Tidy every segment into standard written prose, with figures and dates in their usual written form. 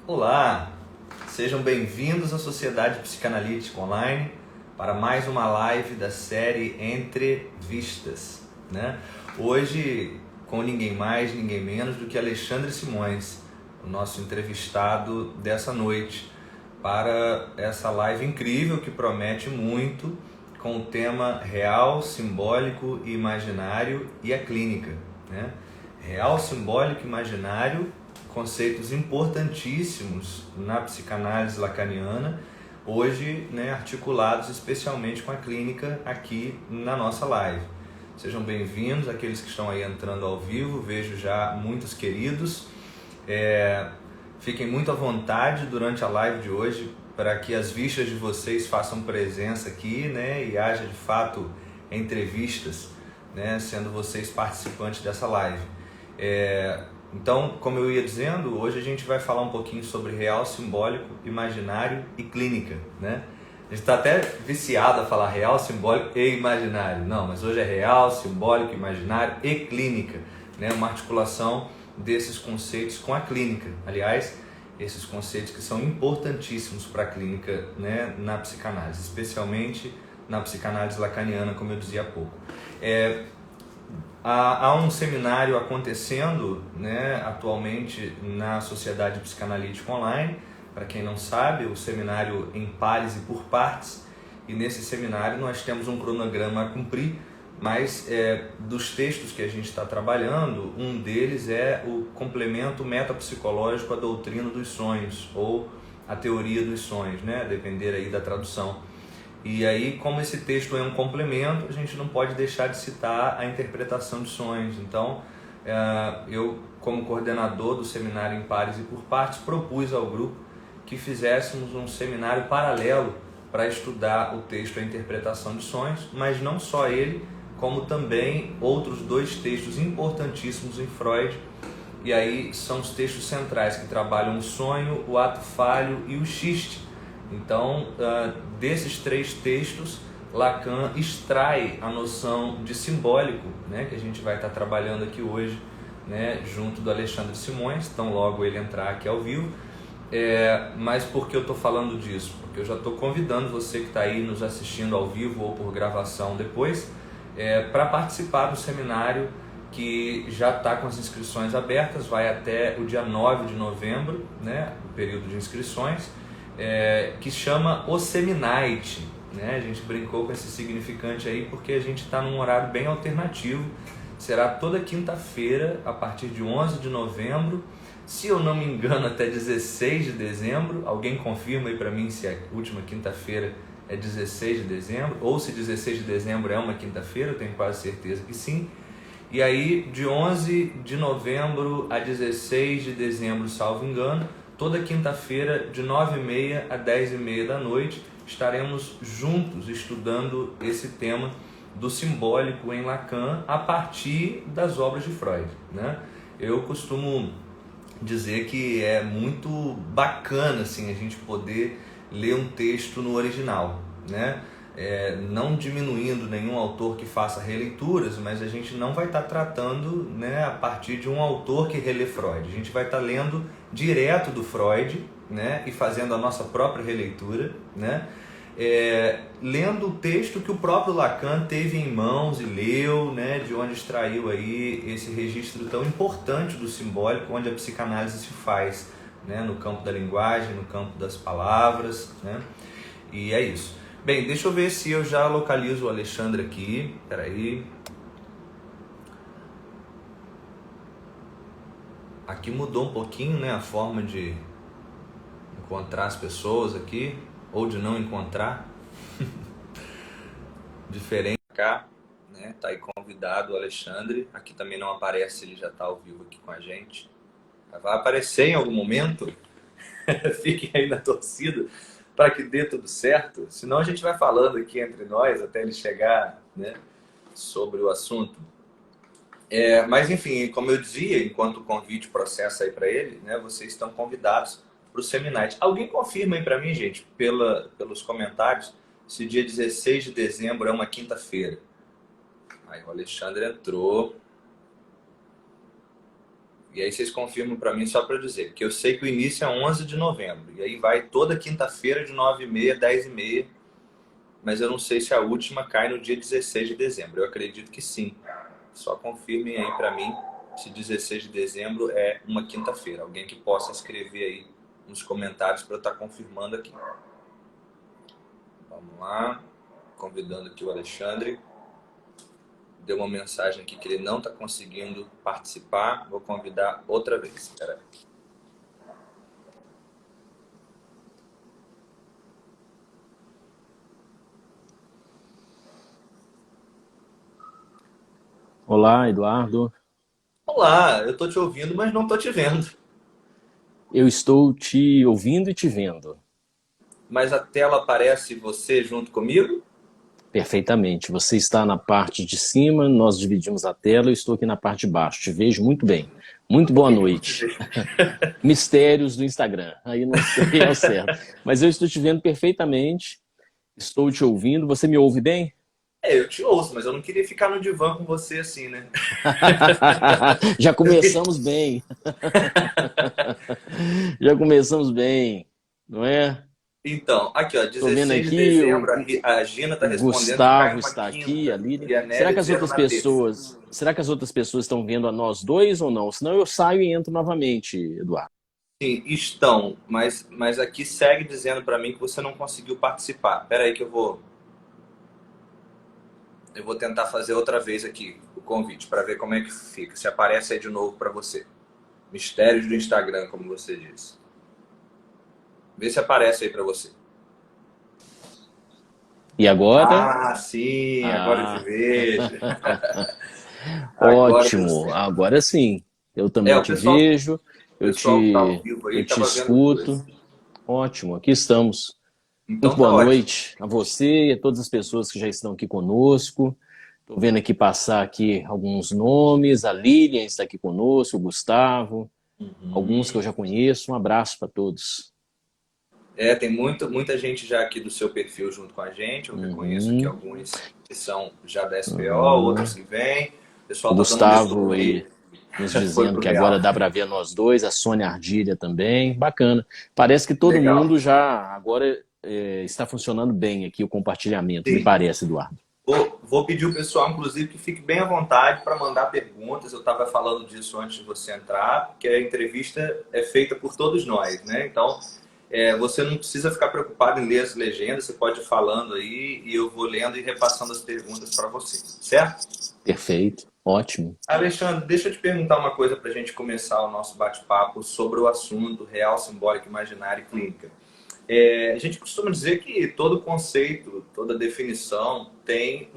Olá, sejam bem-vindos à Sociedade Psicanalítica Online para mais uma live da série Entrevistas, né? Hoje com ninguém mais, ninguém menos do que Alexandre Simões, o nosso entrevistado dessa noite, para essa live incrível que promete muito com o tema real, simbólico e imaginário e a clínica, né? Real, simbólico e imaginário, conceitos importantíssimos na psicanálise lacaniana, hoje, né, articulados especialmente com a clínica aqui na nossa live. Sejam bem-vindos aqueles que estão aí entrando ao vivo, vejo já muitos queridos. Fiquem muito à vontade durante a live de hoje para que as vistas de vocês façam presença aqui, né, e haja de fato entrevistas, né, sendo vocês participantes dessa live. Então, como eu ia dizendo, hoje a gente vai falar um pouquinho sobre real, simbólico, imaginário e clínica, né? A gente está até viciado a falar real, simbólico e imaginário. Não, mas hoje é real, simbólico, imaginário e clínica, né? Uma articulação desses conceitos com a clínica. Aliás, esses conceitos que são importantíssimos para a clínica, né, na psicanálise, especialmente na psicanálise lacaniana, como eu dizia há pouco. Há um seminário acontecendo, né, atualmente na Sociedade Psicanalítica Online. Para quem não sabe, o seminário em pares e por partes, e nesse seminário nós temos um cronograma a cumprir, mas dos textos que a gente está trabalhando, um deles é o complemento metapsicológico à doutrina dos sonhos, ou a teoria dos sonhos, né, a depender aí da tradução. E aí, como esse texto é um complemento, a gente não pode deixar de citar a interpretação de sonhos. Então, eu, como coordenador do seminário em pares e por partes, propus ao grupo que fizéssemos um seminário paralelo para estudar o texto A Interpretação de Sonhos, mas não só ele, como também outros dois textos importantíssimos em Freud. E aí são os textos centrais que trabalham o sonho, o ato falho e o xiste. Então, desses três textos, Lacan extrai a noção de simbólico, né, que a gente vai estar trabalhando aqui hoje, né, junto do Alexandre Simões, tão logo ele entrar aqui ao vivo. Mas por que eu estou falando disso? Porque eu já estou convidando você que está aí nos assistindo ao vivo ou por gravação depois, para participar do seminário que já está com as inscrições abertas, vai até o dia 9 de novembro, né, o período de inscrições, que chama O Seminite, né? A gente brincou com esse significante aí porque a gente está num horário bem alternativo. Será toda quinta-feira a partir de 11 de novembro, se eu não me engano até 16 de dezembro. Alguém confirma aí para mim se a última quinta-feira é 16 de dezembro ou se 16 de dezembro é uma quinta-feira, eu tenho quase certeza que sim. E aí de 11 de novembro a 16 de dezembro, salvo engano, toda quinta-feira, de 9h30 a 10h30 da noite, estaremos juntos estudando esse tema do simbólico em Lacan a partir das obras de Freud, né? Eu costumo dizer que é muito bacana assim, a gente poder ler um texto no original, né? Não diminuindo nenhum autor que faça releituras, mas a gente não vai estar tratando, né, a partir de um autor que relê Freud. A gente vai estar lendo direto do Freud, né, e fazendo a nossa própria releitura, né, lendo o texto que o próprio Lacan teve em mãos e leu, né, de onde extraiu aí esse registro tão importante do simbólico, onde a psicanálise se faz, né, no campo da linguagem, no campo das palavras, né, e é isso. Bem, deixa eu ver se eu já localizo o Alexandre aqui. Espera aí. Aqui mudou um pouquinho, né, a forma de encontrar as pessoas aqui, ou de não encontrar. Diferente cá, né? Tá aí convidado o Alexandre. Aqui também não aparece, ele já está ao vivo aqui com a gente. Vai aparecer em algum momento. Fiquem aí na torcida para que dê tudo certo, senão a gente vai falando aqui entre nós até ele chegar, né, sobre o assunto. Mas enfim, como eu dizia, enquanto o convite processa aí para ele, né, vocês estão convidados para o Seminite. Alguém confirma aí para mim, gente, pelos comentários, se dia 16 de dezembro é uma quinta-feira. Aí o Alexandre entrou. E aí vocês confirmam para mim só para dizer, que eu sei que o início é 11 de novembro. E aí vai toda quinta-feira de 9h30, 10h30. Mas eu não sei se a última cai no dia 16 de dezembro. Eu acredito que sim. Só confirmem aí para mim se 16 de dezembro é uma quinta-feira. Alguém que possa escrever aí nos comentários para eu estar confirmando aqui. Vamos lá. Convidando aqui o Alexandre. Deu uma mensagem aqui que ele não está conseguindo participar. Vou convidar outra vez. Espera aí. Olá, Eduardo. Olá, eu estou te ouvindo, mas não estou te vendo. Eu estou te ouvindo e te vendo Mas a tela aparece você junto comigo? perfeitamente. Você está na parte de cima, nós dividimos a tela, eu estou aqui na parte de baixo. Te vejo muito bem. Muito Por boa que que eu não te noite. vejo? Mistérios do Instagram. Aí não sei ao certo. Mas eu estou te vendo perfeitamente, estou te ouvindo. Você me ouve bem? É, eu te ouço, mas eu não queria ficar no divã com você assim, né? Já Eu queria- começamos bem. Já começamos bem, não é? Então, aqui ó, Estou vendo 16 de aqui dezembro, a Gina tá o respondendo que cai Gustavo numa está aqui, a quinta Lilian. e a Será Nélia que as dizendo outras na terça. pessoas, será que as outras pessoas estão vendo a nós dois ou não? Senão eu saio e entro novamente, Eduardo. Sim, estão, mas aqui segue dizendo para mim que você não conseguiu participar. Espera aí que eu vou tentar fazer outra vez aqui o convite para ver como é que fica, se aparece aí de novo para você. Mistérios do Instagram, como você disse. Vê se aparece aí para você. E agora? Ah, sim, agora eu te Ah, vejo. Agora deu ótimo. certo. Agora sim. Eu É, também o te pessoal, o vejo, pessoal que tá ao vivo eu aí te tava vendo os escuto. dois. Ótimo, aqui estamos. Muito Então tá boa ótimo. noite a você e a todas as pessoas que já estão aqui conosco. Estou vendo aqui passar aqui alguns nomes. A Lilian está aqui conosco, o Gustavo, alguns que eu Uhum. já conheço. Um abraço para todos. É, tem muita gente já aqui do seu perfil junto com a gente. Eu reconheço aqui Uhum, alguns que são já da SPO, outros uhum. que vêm. O O pessoal tá dando um Gustavo retorno aí aí. nos Foi dizendo pro que agora real. dá para ver nós dois, a Sônia Ardilha também. Bacana. Parece que todo Legal. mundo já agora está funcionando bem aqui o compartilhamento, me Sim. parece, Eduardo. Vou pedir o pessoal, inclusive, que fique bem à vontade para mandar perguntas. Eu estava falando disso antes de você entrar, porque a entrevista é feita por todos nós, né? Então, você não precisa ficar preocupado em ler as legendas, você pode ir falando aí e eu vou lendo e repassando as perguntas para você, certo? Perfeito, ótimo. Alexandre, deixa eu te perguntar uma coisa para a gente começar o nosso bate-papo sobre o assunto real, simbólico, imaginário e clínica. A gente costuma dizer que todo conceito, toda definição tem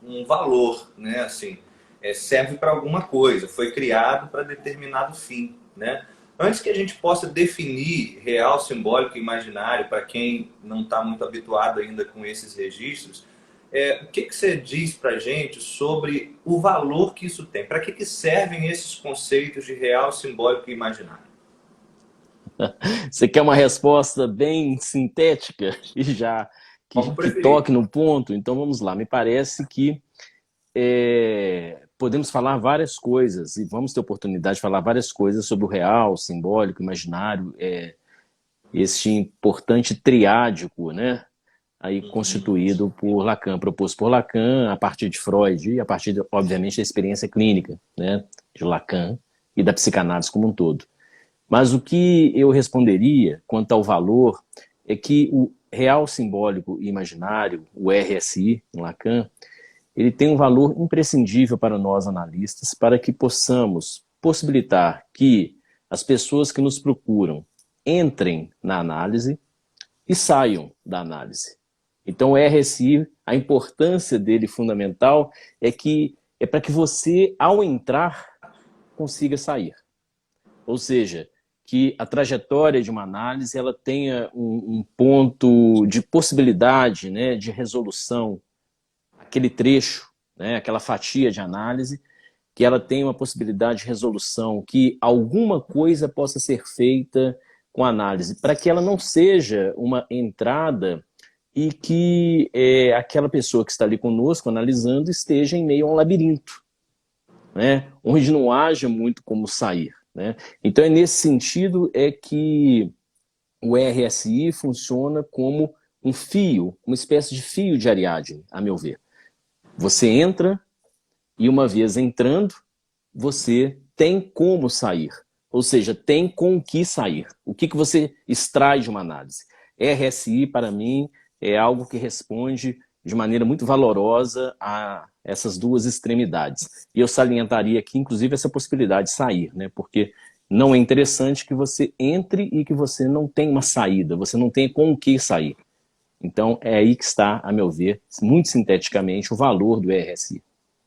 um valor, né? Assim, serve para alguma coisa, foi criado para determinado fim, né? Antes que a gente possa definir real, simbólico e imaginário, para quem não está muito habituado ainda com esses registros, o que, que você diz para a gente sobre o valor que isso tem? Para que servem esses conceitos de real, simbólico e imaginário? Você quer uma resposta bem sintética e já Como que preferir. toque no ponto? Então vamos lá. Me parece que podemos falar várias coisas e vamos ter oportunidade de falar várias coisas sobre o real, simbólico, imaginário, este importante triádico, né? Aí Uhum. constituído por Lacan, proposto por Lacan, a partir de Freud e a partir, obviamente, da experiência clínica, né? De Lacan e da psicanálise como um todo. Mas o que eu responderia quanto ao valor é que o real, simbólico e imaginário, o RSI, em Lacan, ele tem um valor imprescindível para nós analistas, para que possamos possibilitar que as pessoas que nos procuram entrem na análise e saiam da análise. Então, o RSI, a importância dele fundamental é que é para que você, ao entrar, consiga sair. Ou seja, que a trajetória de uma análise ela tenha um ponto de possibilidade, né, de resolução, aquele trecho, né, aquela fatia de análise, que ela tenha uma possibilidade de resolução, que alguma coisa possa ser feita com a análise, para que ela não seja uma entrada e que aquela pessoa que está ali conosco analisando esteja em meio a um labirinto, né, onde não haja muito como sair. né? Então é nesse sentido é que o RSI funciona como um fio, uma espécie de fio de Ariadne, a meu ver. Você entra e uma vez entrando, você tem como sair. Ou seja, tem com o que sair. O que você extrai de uma análise? RSI, para mim, é algo que responde de maneira muito valorosa a essas duas extremidades. E eu salientaria aqui, inclusive, essa possibilidade de sair, né? Porque não é interessante que você entre e que você não tenha uma saída, você não tenha com o que sair. Então, é aí que está, a meu ver, muito sinteticamente, o valor do RSI.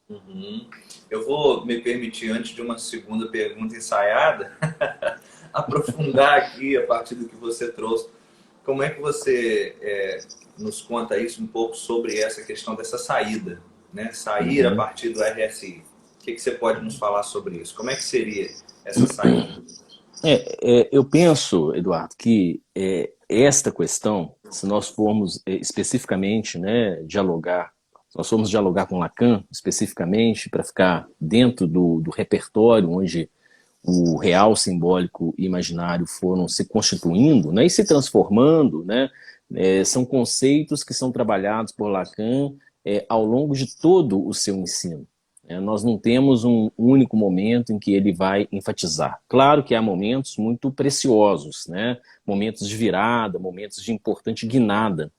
Uhum. Eu vou me permitir, antes de uma segunda pergunta ensaiada, aprofundar aqui a partir do que você trouxe. Como é que você nos conta isso um pouco sobre essa questão dessa saída, né? Sair a partir do RSI. O que você pode nos falar sobre isso? Como é que seria essa saída? Eu penso, Eduardo, que esta questão, se nós formos especificamente, né, dialogar, se nós formos dialogar com Lacan especificamente, para ficar dentro do repertório onde o real, simbólico e imaginário foram se constituindo, né, e se transformando, né, são conceitos que são trabalhados por Lacan ao longo de todo o seu ensino. Nós não temos um único momento em que ele vai enfatizar. Claro que há momentos muito preciosos, né, momentos de virada, momentos de importante guinada,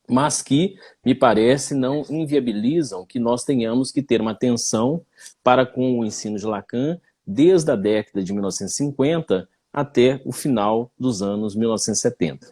mas que, me parece, não inviabilizam que nós tenhamos que ter uma atenção para com o ensino de Lacan desde a década de 1950 até o final dos anos 1970.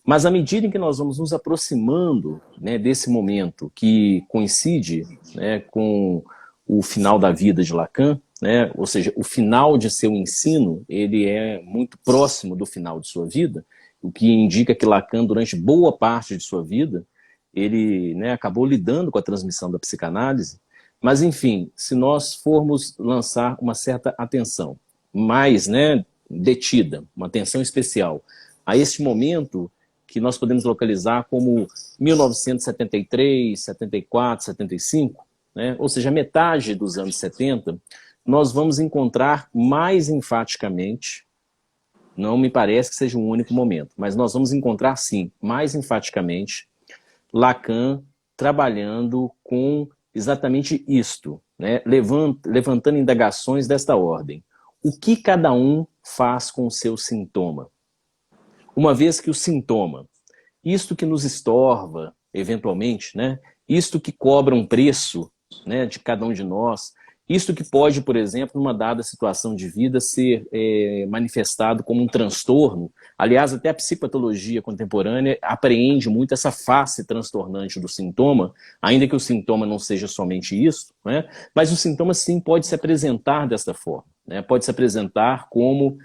Mas à medida em que nós vamos nos aproximando, né, desse momento que coincide, né, com o final da vida de Lacan, né, ou seja, o final de seu ensino, ele é muito próximo do final de sua vida, o que indica que Lacan, durante boa parte de sua vida, ele, né, acabou lidando com a transmissão da psicanálise. Mas, enfim, se nós formos lançar uma certa atenção mais, né, detida, uma atenção especial a este momento que nós podemos localizar como 1973, 74, 75, né, ou seja, metade dos anos 70, nós vamos encontrar mais enfaticamente, não me parece que seja um único momento, mas nós vamos encontrar, sim, mais enfaticamente, Lacan trabalhando com exatamente isto, né? Levantando indagações desta ordem. O que cada um faz com o seu sintoma? Uma vez que o sintoma, isto que nos estorva, eventualmente, né? Isto que cobra um preço, né, de cada um de nós, isto que pode, por exemplo, numa dada situação de vida, ser manifestado como um transtorno. Aliás, até a psicopatologia contemporânea apreende muito essa face transtornante do sintoma, ainda que o sintoma não seja somente isso, né? Mas o sintoma, sim, pode se apresentar desta forma, né? Pode se apresentar como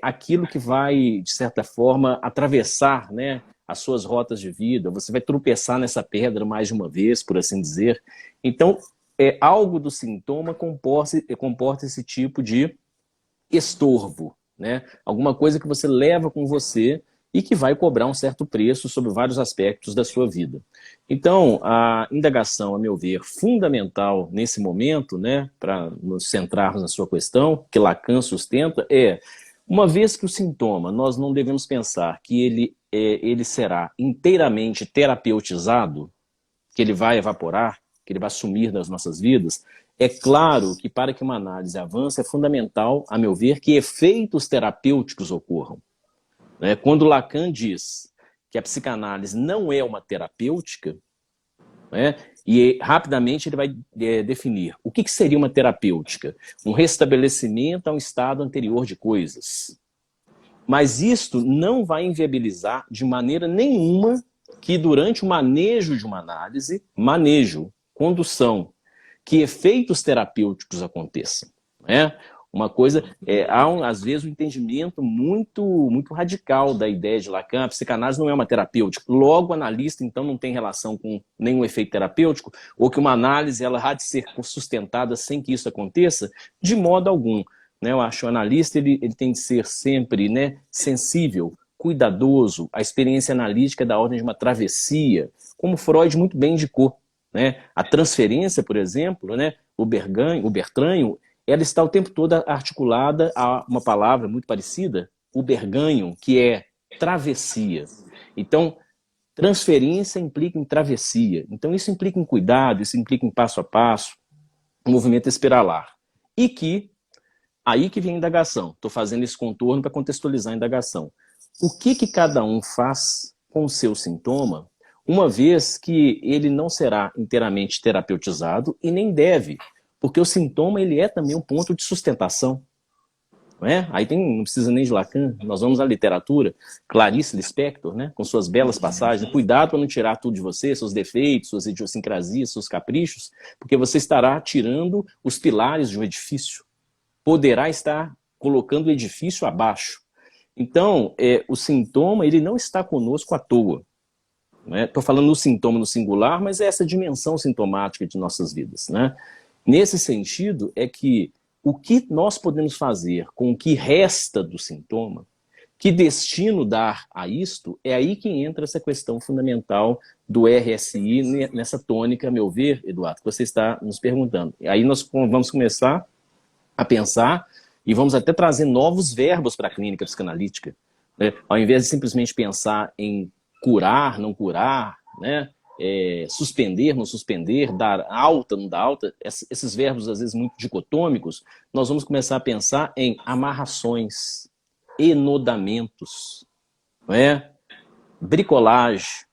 aquilo que vai, de certa forma, atravessar, né, as suas rotas de vida. Você vai tropeçar nessa pedra mais de uma vez, por assim dizer. Então, algo do sintoma comporta esse tipo de estorvo, né? Alguma coisa que você leva com você e que vai cobrar um certo preço sobre vários aspectos da sua vida. Então, a indagação, a meu ver, fundamental nesse momento, né, para nos centrarmos na sua questão, que Lacan sustenta, uma vez que o sintoma, nós não devemos pensar que ele será inteiramente terapeutizado, que ele vai evaporar, que ele vai sumir das nossas vidas, é claro que para que uma análise avance é fundamental, a meu ver, que efeitos terapêuticos ocorram. Quando Lacan diz que a psicanálise não é uma terapêutica, né, e rapidamente ele vai definir o que seria uma terapêutica? Um restabelecimento a um estado anterior de coisas. Mas isto não vai inviabilizar de maneira nenhuma que durante o manejo de uma análise, condução, que efeitos terapêuticos aconteçam. Uma coisa, há às vezes um entendimento muito radical da ideia de Lacan. A psicanálise não é uma terapêutica. Logo, o analista, então, não tem relação com nenhum efeito terapêutico, ou que uma análise ela há de ser sustentada sem que isso aconteça, de modo algum. Eu acho que o analista ele tem de ser sempre, né, sensível, cuidadoso. A experiência analítica é da ordem de uma travessia, como Freud muito bem indicou. A transferência, por exemplo, o Bertrand, ela está o tempo todo articulada a uma palavra muito parecida, uberganho, que é travessia. Então, transferência implica em travessia. Então, isso implica em cuidado, isso implica em passo a passo, um movimento espiralar. E que, aí que vem a indagação. Estou fazendo esse contorno para contextualizar a indagação. O que cada um faz com o seu sintoma, uma vez que ele não será inteiramente terapeutizado e nem deve, porque o sintoma ele é também um ponto de sustentação. Não é? Aí não precisa nem de Lacan, nós vamos à literatura, Clarice Lispector, né, com suas belas passagens, cuidado para não tirar tudo de você, seus defeitos, suas idiosincrasias, seus caprichos, porque você estará tirando os pilares de um edifício, poderá estar colocando o edifício abaixo. Então, o sintoma ele não está conosco à toa. Estou falando do sintoma no singular, mas é essa dimensão sintomática de nossas vidas. Né? Nesse sentido, é que o que nós podemos fazer com o que resta do sintoma, que destino dar a isto, é aí que entra essa questão fundamental do RSI, nessa tônica, a meu ver, Eduardo, que você está nos perguntando. E aí nós vamos começar a pensar e vamos até trazer novos verbos para a clínica psicanalítica. Né? Ao invés de simplesmente pensar em curar, não curar, né? Suspender, não suspender, dar alta, não dar alta, esses verbos às vezes muito dicotômicos, nós vamos começar a pensar em amarrações, enodamentos, não é? Bricolagem,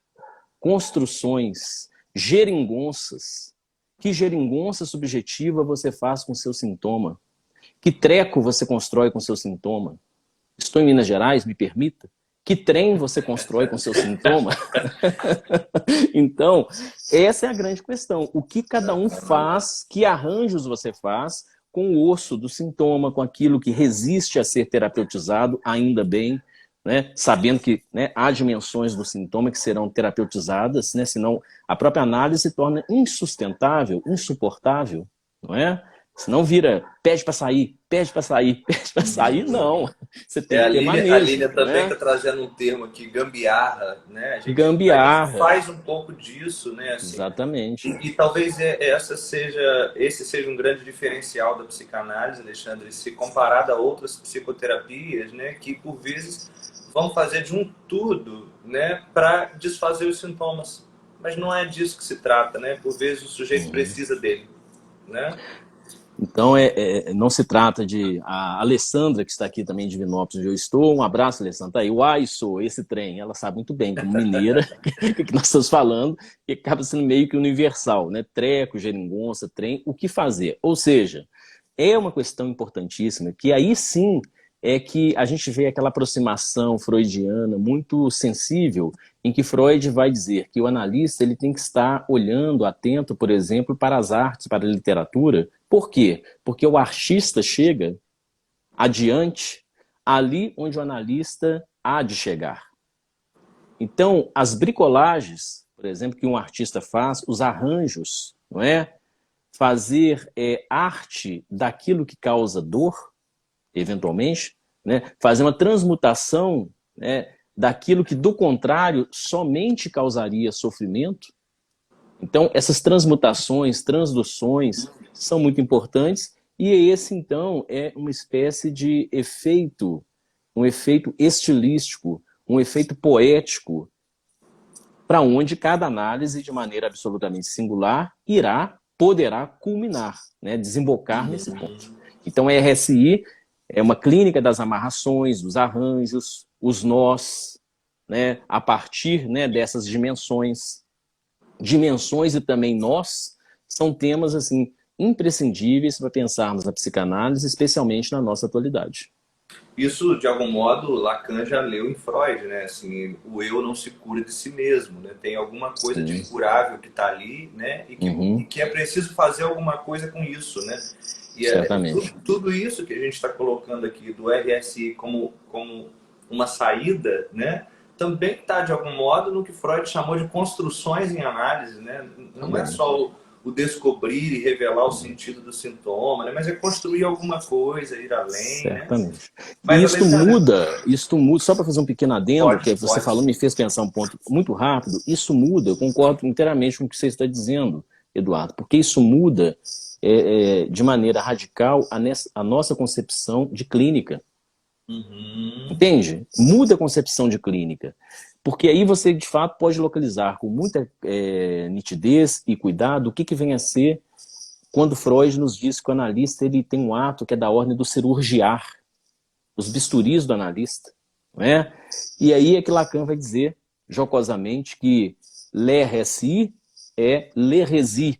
construções, geringonças. Que geringonça subjetiva você faz com seu sintoma? Que treco você constrói com seu sintoma? Estou em Minas Gerais, me permita? Que trem você constrói com seu sintoma? Então, essa é a grande questão. O que cada um faz, que arranjos você faz com o osso do sintoma, com aquilo que resiste a ser terapeutizado, ainda bem, né? Sabendo que, né, há dimensões do sintoma que serão terapeutizadas, né? Senão a própria análise se torna insustentável, insuportável, não é? Senão vira, pede para sair, pede para sair, pede para sair, não. Você tem que ter manejo. A Lília também está, né? Trazendo um termo aqui, gambiarra, né? A gente faz um pouco disso, né? Assim, exatamente. E talvez esse seja um grande diferencial da psicanálise, Alexandre, se comparado a outras psicoterapias, né? Que por vezes vão fazer de um tudo, né? Para desfazer os sintomas. Mas não é disso que se trata, né? Por vezes o sujeito precisa dele, né? Então, não se trata de... A Alessandra, que está aqui também de Divinópolis, onde eu estou, um abraço, Alessandra, tá aí, o AISO, esse trem, ela sabe muito bem, como mineira, que nós estamos falando, que acaba sendo meio que universal, né? Treco, geringonça, trem, o que fazer? Ou seja, é uma questão importantíssima, que aí sim é que a gente vê aquela aproximação freudiana muito sensível, em que Freud vai dizer que o analista ele tem que estar olhando, atento, por exemplo, para as artes, para a literatura. Por quê? Porque o artista chega adiante ali onde o analista há de chegar. Então, as bricolagens, por exemplo, que um artista faz, os arranjos, não é? Fazer arte daquilo que causa dor, eventualmente, né? Fazer uma transmutação, né, daquilo que, do contrário, somente causaria sofrimento. Então, essas transmutações, transduções, são muito importantes, e esse, então, é uma espécie de efeito, um efeito estilístico, um efeito poético, para onde cada análise, de maneira absolutamente singular, poderá culminar, né, desembocar nesse ponto. Então, a RSI é uma clínica das amarrações, dos arranjos, os nós, né, a partir, né, dessas dimensões. Dimensões e também nós são temas assim imprescindíveis para pensarmos na psicanálise, especialmente na nossa atualidade. Isso, de algum modo, Lacan já leu em Freud, né? Assim, o eu não se cura de si mesmo, né? Tem alguma coisa de incurável que está ali, né? E que é preciso fazer alguma coisa com isso, né? E tudo isso que a gente está colocando aqui do RSI como uma saída, né? Também está, de algum modo, no que Freud chamou de construções em análise, né? Não é só o descobrir e revelar o sentido do sintoma, né? Mas é construir alguma coisa, ir além. Certamente. Né? Mas isto muda, só para fazer um pequeno adendo, que você falou, me fez pensar um ponto muito rápido, isso muda, eu concordo inteiramente com o que você está dizendo, Eduardo, porque isso muda de maneira radical a nossa concepção de clínica. Uhum. Entende? Muda a concepção de clínica. Porque aí você, de fato, pode localizar com muita nitidez e cuidado o que vem a ser quando Freud nos diz que o analista ele tem um ato que é da ordem do cirurgiar, os bisturis do analista. Não é? E aí é que Lacan vai dizer, jocosamente, que l'hérésie é l'hérésie.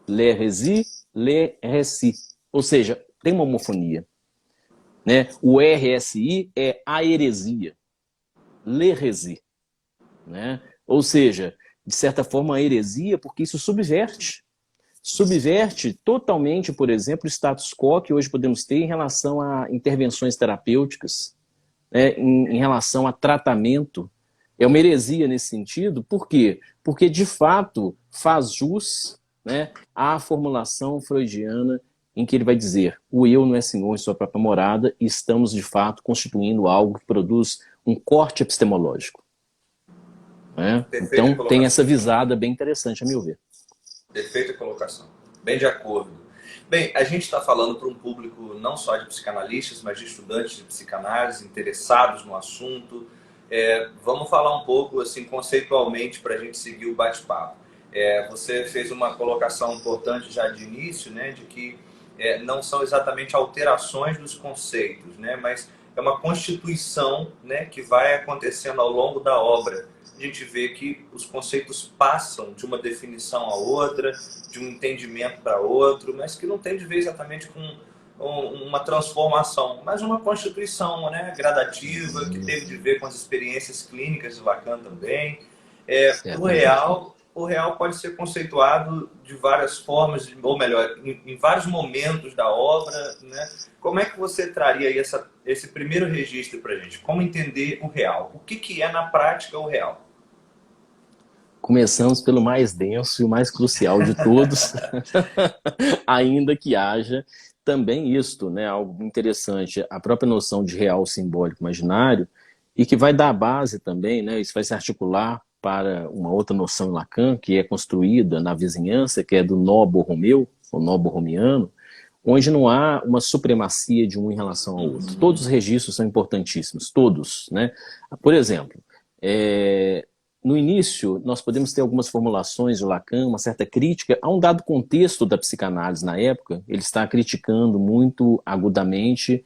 L'hérésie, l'hérésie. Ou seja, tem uma homofonia. Né? O RSI é a heresia. L'hérésie. Né? Ou seja, de certa forma, a heresia, porque isso subverte totalmente, por exemplo, o status quo que hoje podemos ter em relação a intervenções terapêuticas, né, em relação a tratamento. É uma heresia nesse sentido, por quê? Porque, de fato, faz jus, né, à formulação freudiana em que ele vai dizer o eu não é senhor em sua própria morada e estamos, de fato, constituindo algo que produz um corte epistemológico. Né? Então, tem essa visada bem interessante, a meu ver. Perfeita colocação. Bem de acordo. Bem, a gente está falando para um público não só de psicanalistas, mas de estudantes de psicanálise, interessados no assunto. Vamos falar um pouco, assim, conceitualmente, para a gente seguir o bate-papo. Você fez uma colocação importante já de início, né, de que não são exatamente alterações dos conceitos, né, mas é uma constituição, né, que vai acontecendo ao longo da obra. A gente vê que os conceitos passam de uma definição a outra, de um entendimento para outro, mas que não tem de ver exatamente com uma transformação, mas uma constituição, né, gradativa, que teve de ver com as experiências clínicas de Lacan também. O real pode ser conceituado de várias formas, ou melhor, em vários momentos da obra, né? Como é que você traria aí esse primeiro registro para a gente? Como entender o real? O que é, na prática, o real? Começamos pelo mais denso e o mais crucial de todos, ainda que haja também isto, né, algo interessante, a própria noção de real simbólico imaginário, e que vai dar base também, né, isso vai se articular para uma outra noção em Lacan, que é construída na vizinhança, que é do nó-borromeu, ou nó-borromiano, onde não há uma supremacia de um em relação ao outro. Todos os registros são importantíssimos, todos. Né? Por exemplo, no início, nós podemos ter algumas formulações de Lacan, uma certa crítica a um dado contexto da psicanálise na época. Ele está criticando muito agudamente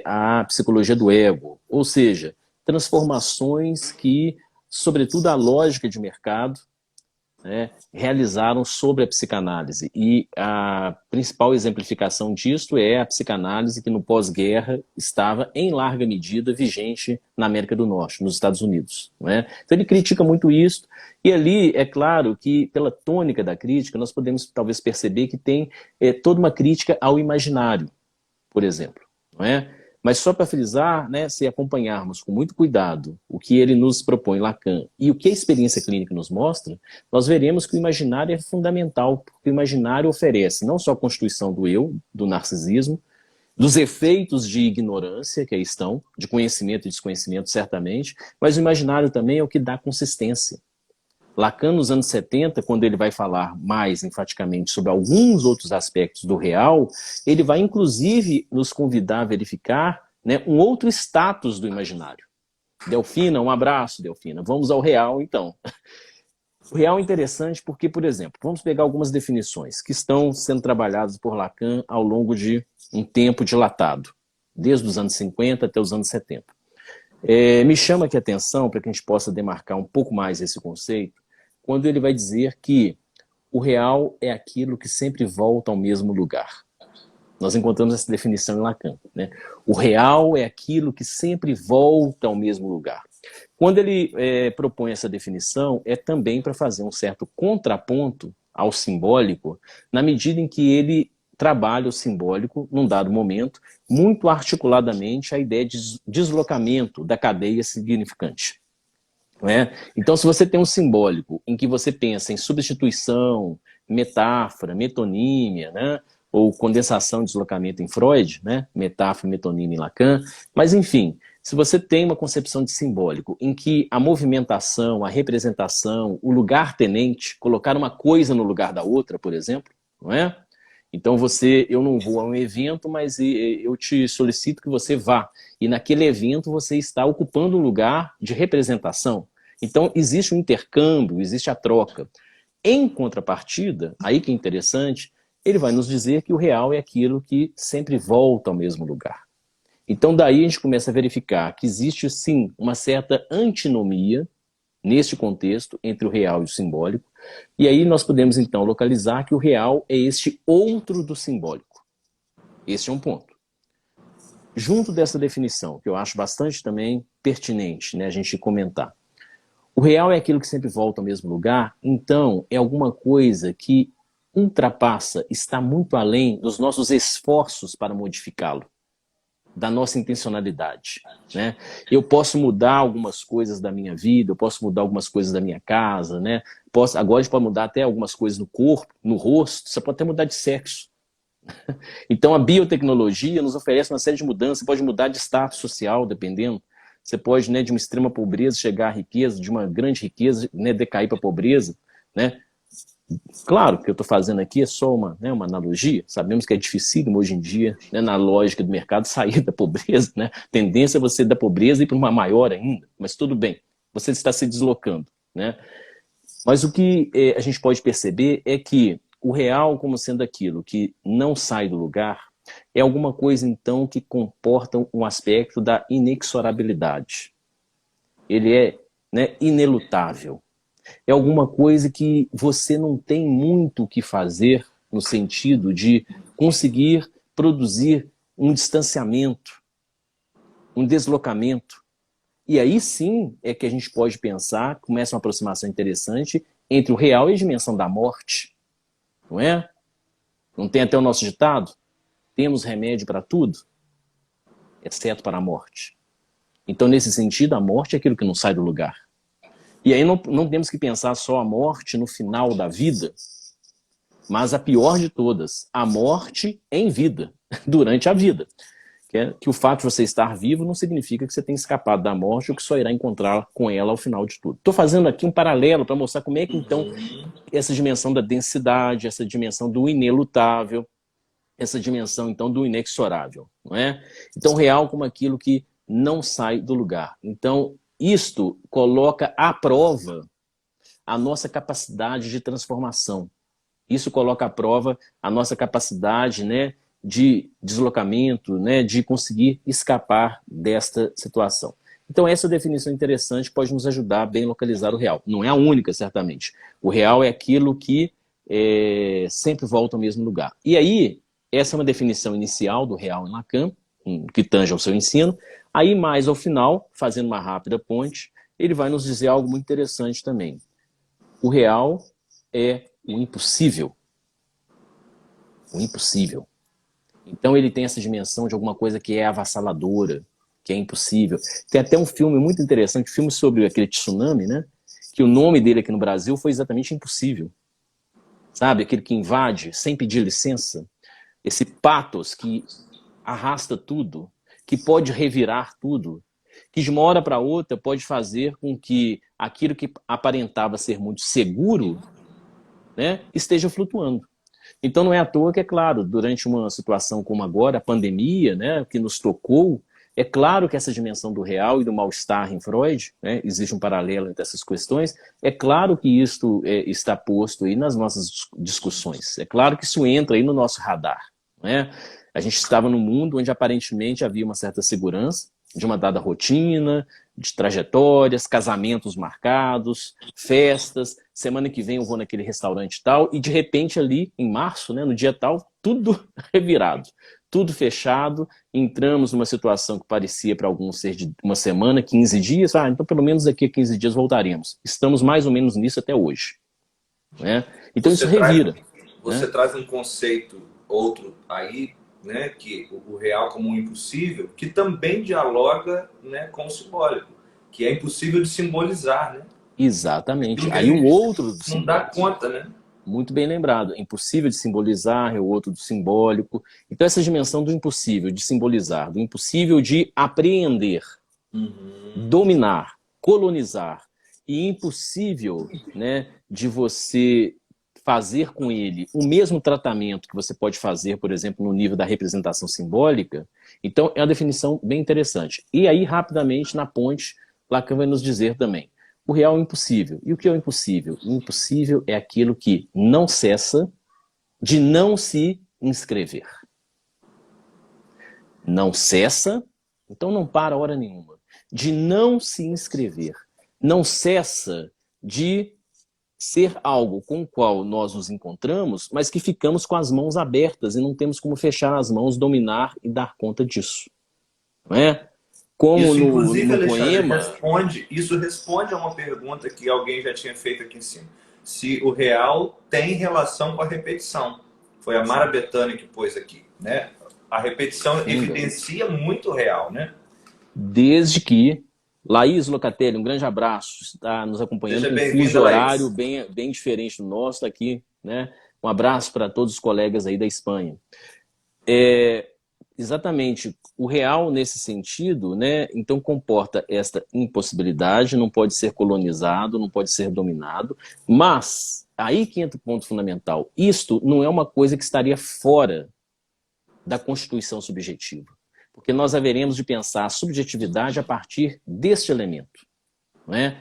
a psicologia do ego, ou seja, transformações que, sobretudo a lógica de mercado, né, realizaram sobre a psicanálise. E a principal exemplificação disto é a psicanálise que no pós-guerra estava, em larga medida, vigente na América do Norte, nos Estados Unidos. Né? Então ele critica muito isso, e ali é claro que, pela tônica da crítica, nós podemos talvez perceber que tem toda uma crítica ao imaginário, por exemplo. Não é? Mas só para frisar, né, se acompanharmos com muito cuidado o que ele nos propõe, Lacan, e o que a experiência clínica nos mostra, nós veremos que o imaginário é fundamental, porque o imaginário oferece não só a constituição do eu, do narcisismo, dos efeitos de ignorância que aí estão, de conhecimento e desconhecimento, certamente, mas o imaginário também é o que dá consistência. Lacan, nos anos 70, quando ele vai falar mais enfaticamente sobre alguns outros aspectos do real, ele vai inclusive nos convidar a verificar, né, um outro status do imaginário. Delfina, um abraço, Delfina. Vamos ao real, então. O real é interessante porque, por exemplo, vamos pegar algumas definições que estão sendo trabalhadas por Lacan ao longo de um tempo dilatado, desde os anos 50 até os anos 70. Me chama aqui a atenção, para que a gente possa demarcar um pouco mais esse conceito, quando ele vai dizer que o real é aquilo que sempre volta ao mesmo lugar. Nós encontramos essa definição em Lacan. Né? O real é aquilo que sempre volta ao mesmo lugar. Quando ele propõe essa definição, é também para fazer um certo contraponto ao simbólico, na medida em que ele trabalha o simbólico, num dado momento, muito articuladamente a ideia de deslocamento da cadeia significante. Então, se você tem um simbólico em que você pensa em substituição, metáfora, metonímia, né? Ou condensação e deslocamento em Freud, né? Metáfora e metonímia em Lacan, mas enfim, se você tem uma concepção de simbólico em que a movimentação, a representação, o lugar tenente, colocar uma coisa no lugar da outra, por exemplo, não é? Então eu não vou a um evento, mas eu te solicito que você vá. E naquele evento você está ocupando um lugar de representação. Então existe um intercâmbio, existe a troca. Em contrapartida, aí que é interessante, ele vai nos dizer que o real é aquilo que sempre volta ao mesmo lugar. Então daí a gente começa a verificar que existe sim uma certa antinomia neste contexto entre o real e o simbólico, e aí nós podemos então localizar que o real é este outro do simbólico. Este é um ponto. Junto dessa definição, que eu acho bastante também pertinente, né, a gente comentar, o real é aquilo que sempre volta ao mesmo lugar, então é alguma coisa que ultrapassa, está muito além dos nossos esforços para modificá-lo, da nossa intencionalidade, né? Eu posso mudar algumas coisas da minha vida, eu posso mudar algumas coisas da minha casa, né? Agora a gente pode mudar até algumas coisas no corpo, no rosto, você pode até mudar de sexo. Então a biotecnologia nos oferece uma série de mudanças, você pode mudar de status social, dependendo. Você pode, né, de uma extrema pobreza chegar à riqueza, de uma grande riqueza, né, decair para a pobreza, né? Claro que o que eu estou fazendo aqui é só uma analogia, sabemos que é dificílimo hoje em dia, né, na lógica do mercado, sair da pobreza, né? Tendência é você da pobreza ir para uma maior ainda, mas tudo bem, você está se deslocando, né? Mas o que a gente pode perceber é que o real, como sendo aquilo que não sai do lugar, é alguma coisa então que comporta um aspecto da inexorabilidade. Ele é, né, inelutável. É alguma coisa que você não tem muito o que fazer no sentido de conseguir produzir um distanciamento, um deslocamento. E aí sim é que a gente pode pensar, começa uma aproximação interessante entre o real e a dimensão da morte. Não é? Não tem até o nosso ditado? Temos remédio para tudo, exceto para a morte. Então, nesse sentido, a morte é aquilo que não sai do lugar. E aí não temos que pensar só a morte no final da vida, mas a pior de todas, a morte em vida, durante a vida. Que o fato de você estar vivo não significa que você tenha escapado da morte ou que só irá encontrar com ela ao final de tudo. Estou fazendo aqui um paralelo para mostrar como é que, então, essa dimensão da densidade, essa dimensão do inelutável, essa dimensão, então, do inexorável, não é? Então, real como aquilo que não sai do lugar. Então, isto coloca à prova a nossa capacidade de transformação. Isso coloca à prova a nossa capacidade, né, de deslocamento, né, de conseguir escapar desta situação. Então essa definição interessante pode nos ajudar a bem localizar o real. Não é a única, certamente. O real é aquilo que sempre volta ao mesmo lugar. E aí, essa é uma definição inicial do real em Lacan, que tange ao seu ensino. Aí, mais ao final, fazendo uma rápida ponte, ele vai nos dizer algo muito interessante também. O real é o impossível. O impossível. Então ele tem essa dimensão de alguma coisa que é avassaladora, que é impossível. Tem até um filme muito interessante, um filme sobre aquele tsunami, né? Que o nome dele aqui no Brasil foi exatamente Impossível. Sabe? Aquele que invade sem pedir licença. Esse pathos que arrasta tudo, que pode revirar tudo, que de uma hora para outra pode fazer com que aquilo que aparentava ser muito seguro, né, esteja flutuando. Então não é à toa que, é claro, durante uma situação como agora, a pandemia, né, que nos tocou, é claro que essa dimensão do real e do mal-estar em Freud, né, existe um paralelo entre essas questões, é claro que isto está posto aí nas nossas discussões, é claro que isso entra aí no nosso radar. Né? A gente estava num mundo onde aparentemente havia uma certa segurança, de uma dada rotina, de trajetórias, casamentos marcados, festas, semana que vem eu vou naquele restaurante tal, e de repente ali, em março, né, no dia tal, tudo revirado, tudo fechado, entramos numa situação que parecia para alguns ser de uma semana, 15 dias, então pelo menos daqui a 15 dias voltaremos. Estamos mais ou menos nisso até hoje. Né? Então isso revira. Você traz um conceito, outro aí, né, que o real como um impossível, que também dialoga, né, com o simbólico, que é impossível de simbolizar, né? Exatamente. Aí o outro do simbólico. Não dá conta, né? Muito bem lembrado. É impossível de simbolizar, é o outro do simbólico. Então essa dimensão do impossível de simbolizar, do impossível de apreender, dominar, colonizar, e impossível, né, de você fazer com ele o mesmo tratamento que você pode fazer, por exemplo, no nível da representação simbólica, então é uma definição bem interessante. E aí, rapidamente, na ponte, Lacan vai nos dizer também, o real é o impossível. E o que é o impossível? O impossível é aquilo que não cessa de não se inscrever. Não cessa, então não para hora nenhuma, de não se inscrever. Não cessa de ser algo com o qual nós nos encontramos, mas que ficamos com as mãos abertas e não temos como fechar as mãos, dominar e dar conta disso. Não é? Como isso, no inclusive, Alexandre, poema... isso responde a uma pergunta que alguém já tinha feito aqui em cima. Se o real tem relação com a repetição. Foi a Mara Bethânia que pôs aqui, né? A repetição evidencia muito o real, né? Desde que Laís Locatelli, um grande abraço, está nos acompanhando com um fuso horário bem diferente do nosso, está aqui, né? Um abraço para todos os colegas aí da Espanha. Exatamente, o real nesse sentido, né? Então comporta esta impossibilidade, não pode ser colonizado, não pode ser dominado, mas aí que entra o ponto fundamental. Isto não é uma coisa que estaria fora da constituição subjetiva. Porque nós haveremos de pensar a subjetividade a partir deste elemento. Não é?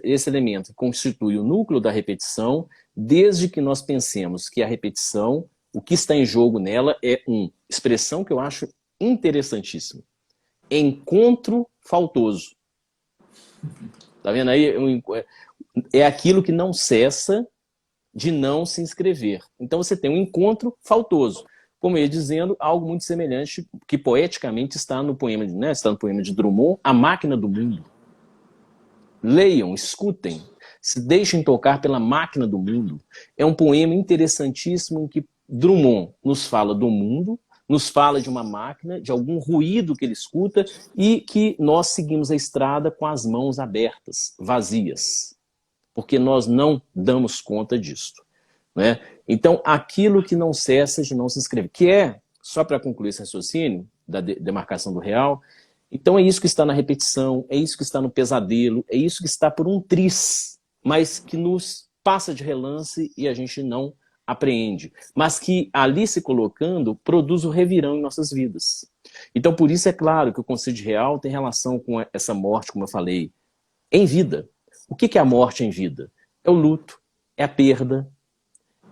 Esse elemento que constitui o núcleo da repetição, desde que nós pensemos que a repetição, o que está em jogo nela é uma expressão que eu acho interessantíssima. Encontro faltoso. Está vendo aí? É aquilo que não cessa de não se inscrever. Então você tem um encontro faltoso. Como eu ia dizendo, algo muito semelhante, que poeticamente está no poema, né, está no poema de Drummond, A Máquina do Mundo. Leiam, escutem, se deixem tocar pela máquina do mundo. É um poema interessantíssimo em que Drummond nos fala do mundo, nos fala de uma máquina, de algum ruído que ele escuta e que nós seguimos a estrada com as mãos abertas, vazias, porque nós não damos conta disto. Né? Então, aquilo que não cessa de não se inscrever, que é, só para concluir esse raciocínio da demarcação do real, então é isso que está na repetição, é isso que está no pesadelo, é isso que está por um triz, mas que nos passa de relance e a gente não apreende, mas que ali se colocando produz o revirão em nossas vidas. Então, por isso é claro que o conceito de real tem relação com essa morte, como eu falei, em vida. O que é a morte em vida? É o luto, é a perda,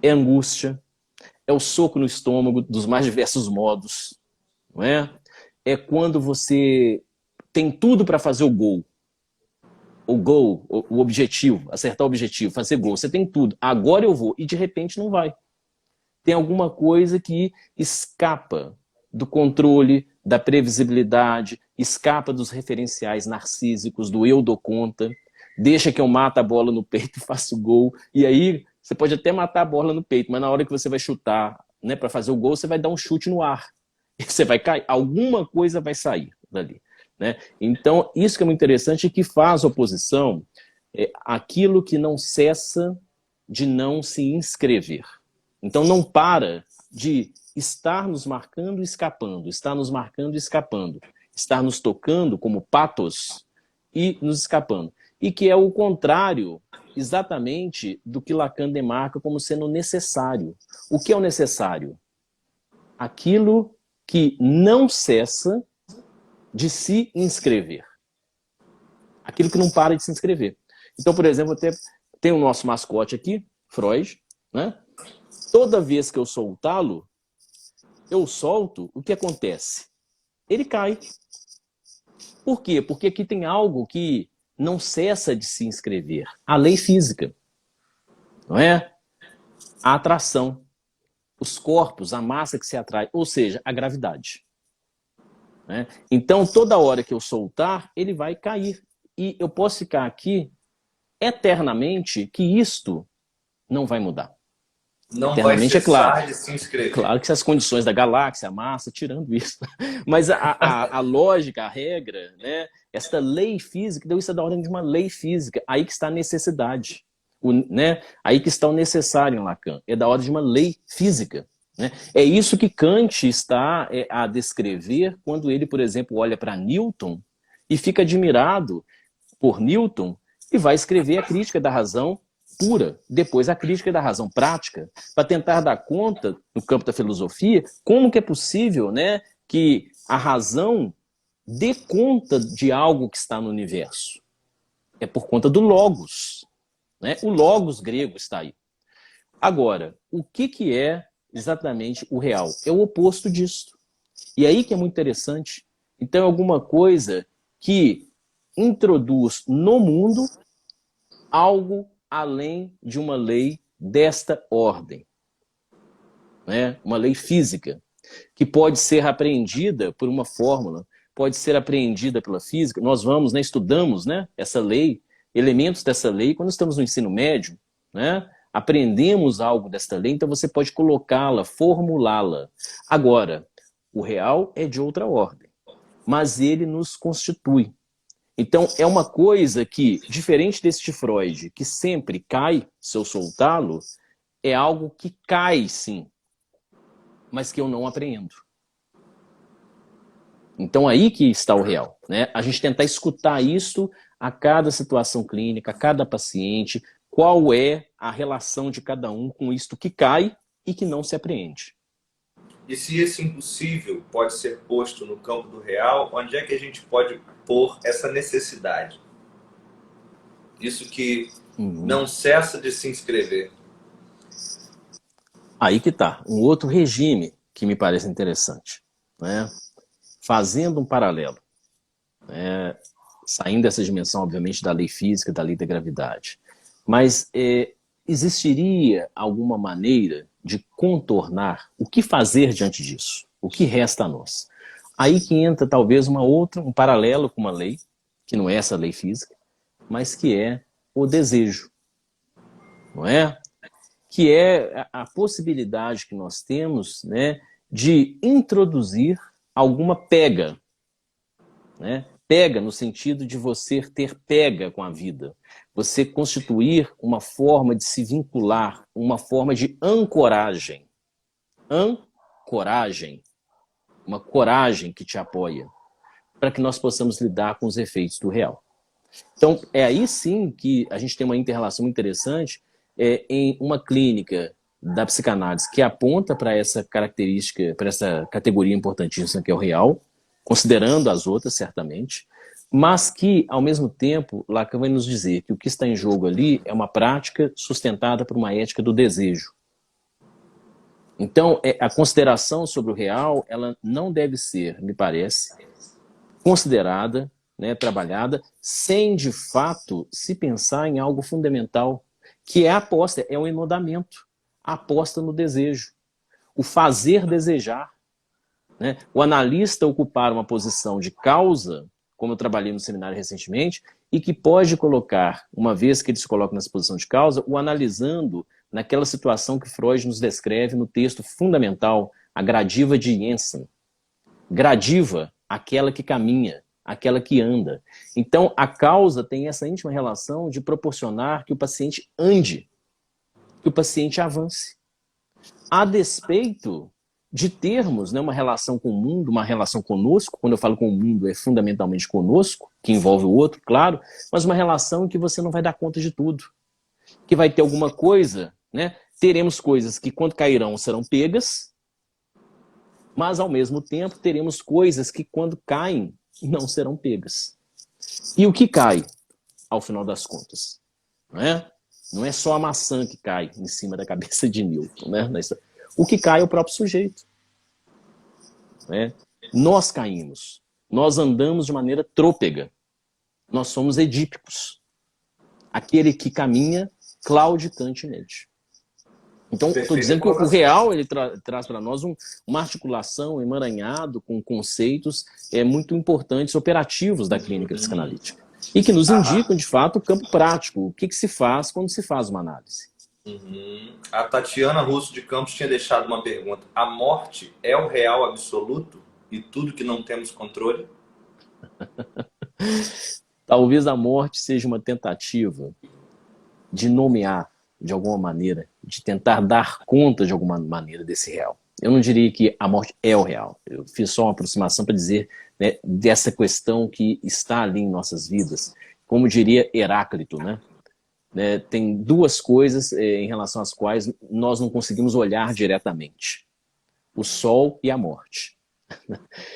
é a angústia, é o soco no estômago dos mais diversos modos, não é? É quando você tem tudo para fazer o gol, o objetivo, acertar o objetivo, fazer gol, você tem tudo, agora eu vou, e de repente não vai. Tem alguma coisa que escapa do controle, da previsibilidade, escapa dos referenciais narcísicos, do eu dou conta, deixa que eu mato a bola no peito e faço gol, e aí você pode até matar a bola no peito, mas na hora que você vai chutar, né, para fazer o gol, você vai dar um chute no ar. E você vai cair, alguma coisa vai sair dali. Né? Então, isso que é muito interessante e que faz oposição aquilo que não cessa de não se inscrever. Então, não para de estar nos marcando e escapando, estar nos marcando e escapando, estar nos tocando como patos e nos escapando. E que é o contrário exatamente do que Lacan demarca como sendo necessário. O que é o necessário? Aquilo que não cessa de se inscrever. Aquilo que não para de se inscrever. Então, por exemplo, tem o nosso mascote aqui, Freud, né? Toda vez que eu soltá-lo, eu solto, o que acontece? Ele cai. Por quê? Porque aqui tem algo que não cessa de se inscrever. A lei física. Não é? A atração. Os corpos, a massa que se atrai, ou seja, a gravidade. Né? Então, toda hora que eu soltar, ele vai cair. E eu posso ficar aqui eternamente que isto não vai mudar. Não vai cessar de se inscrever. Claro que as condições da galáxia, a massa, tirando isso. Mas a lógica, a regra, né? Esta lei física, então isso é da ordem de uma lei física. Aí que está a necessidade. Né? Aí que está o necessário em Lacan. É da ordem de uma lei física. Né? É isso que Kant está a descrever quando ele, por exemplo, olha para Newton e fica admirado por Newton e vai escrever a crítica da razão pura, depois a crítica da razão prática, para tentar dar conta, no campo da filosofia, como que é possível, né, que a razão dê conta de algo que está no universo. É por conta do logos, né? O logos grego está aí. Agora, o que é exatamente o real? É o oposto disso. E aí que é muito interessante. Então é alguma coisa que introduz no mundo algo além de uma lei desta ordem, né? Uma lei física, que pode ser apreendida por uma fórmula, pode ser apreendida pela física. Nós vamos, né, estudamos, né, essa lei, elementos dessa lei, quando estamos no ensino médio, né, aprendemos algo desta lei, então você pode colocá-la, formulá-la. Agora, o real é de outra ordem, mas ele nos constitui. Então, é uma coisa que, diferente desse de Freud, que sempre cai, se eu soltá-lo, é algo que cai, sim, mas que eu não apreendo. Então, aí que está o real, né? A gente tentar escutar isso a cada situação clínica, a cada paciente, qual é a relação de cada um com isto que cai e que não se apreende. E se esse impossível pode ser posto no campo do real, onde é que a gente pode pôr essa necessidade? Isso que não cessa de se inscrever. Aí que tá, um outro regime que me parece interessante, né? Fazendo um paralelo, né? Saindo dessa dimensão, obviamente, da lei física, da lei da gravidade. Mas existiria alguma maneira de contornar o que fazer diante disso? O que resta a nós? Aí que entra talvez um paralelo com uma lei, que não é essa lei física, mas que é o desejo, não é? Que é a possibilidade que nós temos, né, de introduzir alguma pega, né? Pega no sentido de você ter pega com a vida. Você constituir uma forma de se vincular, uma forma de ancoragem. Ancoragem. Uma coragem que te apoia, para que nós possamos lidar com os efeitos do real. Então, é aí sim que a gente tem uma inter-relação interessante em uma clínica da psicanálise que aponta para essa característica, para essa categoria importantíssima que é o real, considerando as outras, certamente, mas que, ao mesmo tempo, Lacan vai nos dizer que o que está em jogo ali é uma prática sustentada por uma ética do desejo. Então, a consideração sobre o real, ela não deve ser, me parece, considerada, né, trabalhada, sem, de fato, se pensar em algo fundamental, que é a aposta, é o enodamento, a aposta no desejo, o fazer desejar. Né? O analista ocupar uma posição de causa, como eu trabalhei no seminário recentemente, e que pode colocar, uma vez que ele se coloca nessa posição de causa, o analisando naquela situação que Freud nos descreve no texto fundamental, a gradiva de Jensen. Gradiva, aquela que caminha, aquela que anda. Então, a causa tem essa íntima relação de proporcionar que o paciente ande, que o paciente avance. A despeito de termos, né, uma relação com o mundo, uma relação conosco, quando eu falo com o mundo é fundamentalmente conosco, que envolve o outro, claro, mas uma relação em que você não vai dar conta de tudo. Que vai ter alguma coisa, né? Teremos coisas que quando cairão serão pegas, mas ao mesmo tempo teremos coisas que quando caem não serão pegas. E o que cai, ao final das contas? Não é só a maçã que cai em cima da cabeça de Newton, né? O que cai é o próprio sujeito. Né? Nós caímos. Nós andamos de maneira trôpega. Nós somos edípicos. Aquele que caminha claudicantemente. Então, estou dizendo que o real ele traz para nós uma articulação emaranhado com conceitos muito importantes, operativos da clínica psicanalítica. E que nos indicam, de fato, o campo prático. O que se faz quando se faz uma análise. A Tatiana Russo de Campos tinha deixado uma pergunta. A morte é o real absoluto e tudo que não temos controle? Talvez a morte seja uma tentativa de nomear, de alguma maneira, de tentar dar conta de alguma maneira desse real. Eu não diria que a morte é o real. Eu fiz só uma aproximação para dizer, né, dessa questão que está ali em nossas vidas. Como diria Heráclito, né? né, tem duas coisas em relação às quais nós não conseguimos olhar diretamente: o sol e a morte.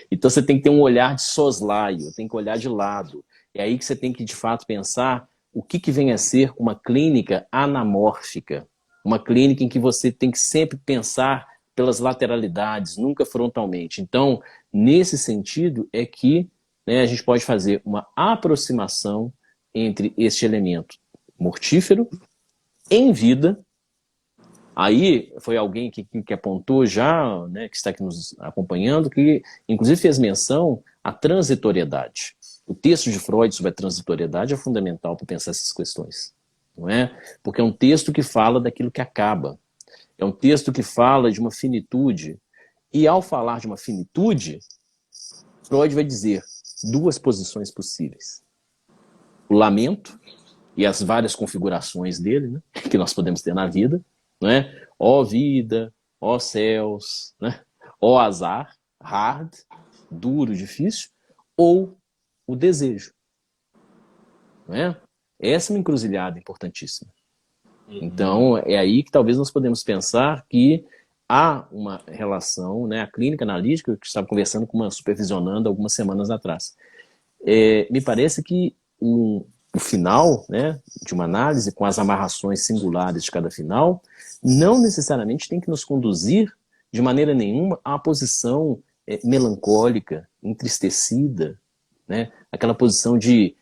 Então você tem que ter um olhar de soslaio, tem que olhar de lado. É aí que você tem que, de fato, pensar o que vem a ser uma clínica anamórfica. Uma clínica em que você tem que sempre pensar pelas lateralidades, nunca frontalmente. Então, nesse sentido, é que, né, a gente pode fazer uma aproximação entre este elemento mortífero em vida. Aí foi alguém que apontou já, né, que está aqui nos acompanhando, que inclusive fez menção à transitoriedade. O texto de Freud sobre a transitoriedade é fundamental para pensar essas questões, não é? Porque é um texto que fala daquilo que acaba. É um texto que fala de uma finitude. E ao falar de uma finitude, Freud vai dizer duas posições possíveis: o lamento e as várias configurações dele, né, que nós podemos ter na vida, não é? Ó vida, ó céus, né? Ó azar, hard, duro, difícil, ou o desejo, não é? Essa é uma encruzilhada importantíssima. Então, é aí que talvez nós podemos pensar que há uma relação, né? A clínica analítica, que estava conversando com uma supervisionando algumas semanas atrás. Me parece que o final, né, de uma análise, com as amarrações singulares de cada final, não necessariamente tem que nos conduzir de maneira nenhuma à posição melancólica, entristecida, né? Aquela posição de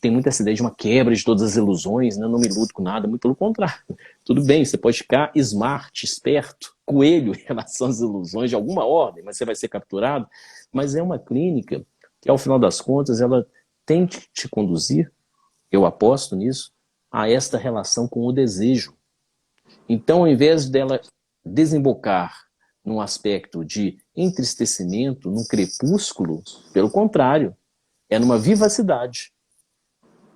tem muita essa ideia de uma quebra de todas as ilusões, né? Não me iludo com nada, muito pelo contrário. Tudo bem, você pode ficar smart, esperto, coelho em relação às ilusões de alguma ordem, mas você vai ser capturado. Mas é uma clínica que, ao final das contas, ela tem que te conduzir, eu aposto nisso, a esta relação com o desejo. Então, ao invés dela desembocar num aspecto de entristecimento, num crepúsculo, pelo contrário, é numa vivacidade,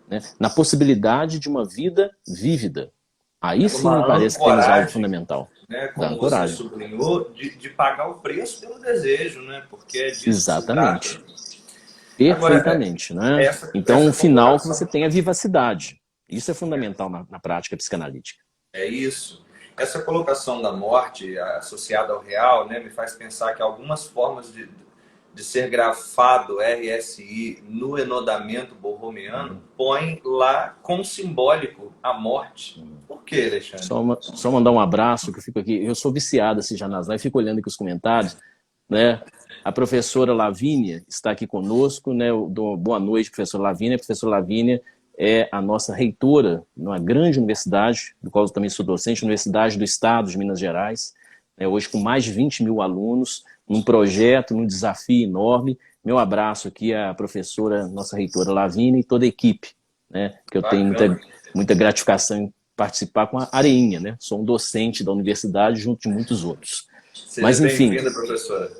né? Na possibilidade de uma vida vívida. Aí sim me parece que temos algo fundamental. Né? Como você sublinhou, de pagar o preço pelo desejo, né? Porque é disso. Exatamente. Perfeitamente. Agora, né? Então, no final, que você tem a vivacidade. Isso é fundamental na prática psicanalítica. É isso. Essa colocação da morte associada ao real, né, me faz pensar que algumas formas de ser grafado RSI no enodamento borromeano põe lá com simbólico a morte. Por quê, Alexandre? Só mandar um abraço, que eu fico aqui. Eu sou viciado assim, já nas lives, fico olhando aqui os comentários, né? A professora Lavínia está aqui conosco, né? Eu dou boa noite, professora Lavínia. A professora Lavínia é a nossa reitora numa grande universidade, do qual eu também sou docente, Universidade do Estado de Minas Gerais, né? Hoje com mais de 20 mil alunos, num projeto, num desafio enorme. Meu abraço aqui à professora, nossa reitora Lavínia, e toda a equipe, né? Que eu tenho muita gratificação em participar com a Areinha, né? Sou um docente da universidade junto de muitos outros. Seja mas enfim, bem-vinda, professora.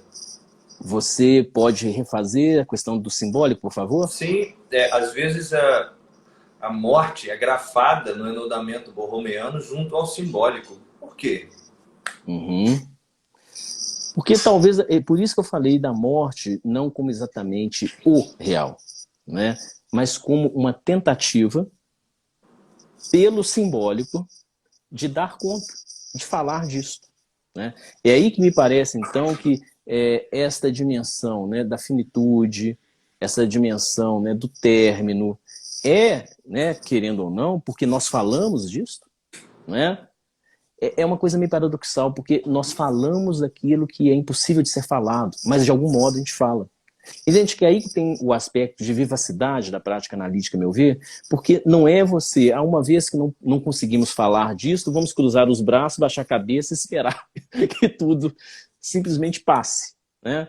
Você pode refazer a questão do simbólico, por favor? Sim, às vezes a morte é grafada no enodamento borromeano junto ao simbólico. Por quê? Porque talvez, por isso que eu falei da morte não como exatamente o real, né? Mas como uma tentativa pelo simbólico de dar conta, de falar disso, né? É aí que me parece então que esta dimensão, né, da finitude, essa dimensão, né, do término, né, querendo ou não, porque nós falamos disso, né? É uma coisa meio paradoxal, porque nós falamos daquilo que é impossível de ser falado, mas de algum modo a gente fala. E, gente, que é aí que tem o aspecto de vivacidade da prática analítica, a meu ver, porque não é você, uma vez que não conseguimos falar disso, vamos cruzar os braços, baixar a cabeça e esperar que tudo simplesmente passe, né?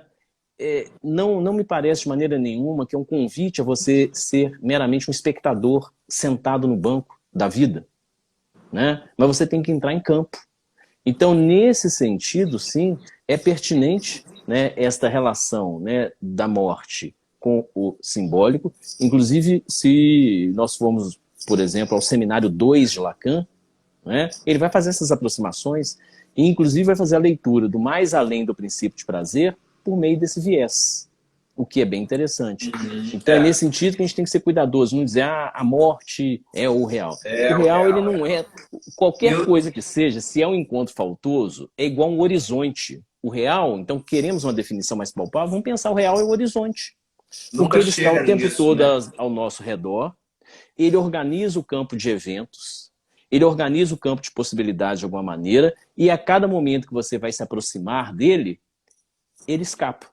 Não me parece de maneira nenhuma que é um convite a você ser meramente um espectador sentado no banco da vida, né? Mas você tem que entrar em campo. Então, nesse sentido, sim, é pertinente, né, esta relação, né, da morte com o simbólico. Inclusive, se nós formos, por exemplo, ao seminário 2 de Lacan, né, ele vai fazer essas aproximações e, inclusive, vai fazer a leitura do mais além do princípio de prazer por meio desse viés. o que é bem interessante. Então é nesse sentido que a gente tem que ser cuidadoso, não dizer a morte é o real. O real, ele não é... Qualquer coisa que seja, se é um encontro faltoso, é igual um horizonte. O real, então queremos uma definição mais palpável, vamos pensar o real é o horizonte. Porque ele está o tempo todo ao nosso redor, ele organiza o campo de eventos, ele organiza o campo de possibilidades de alguma maneira, e a cada momento que você vai se aproximar dele, ele escapa.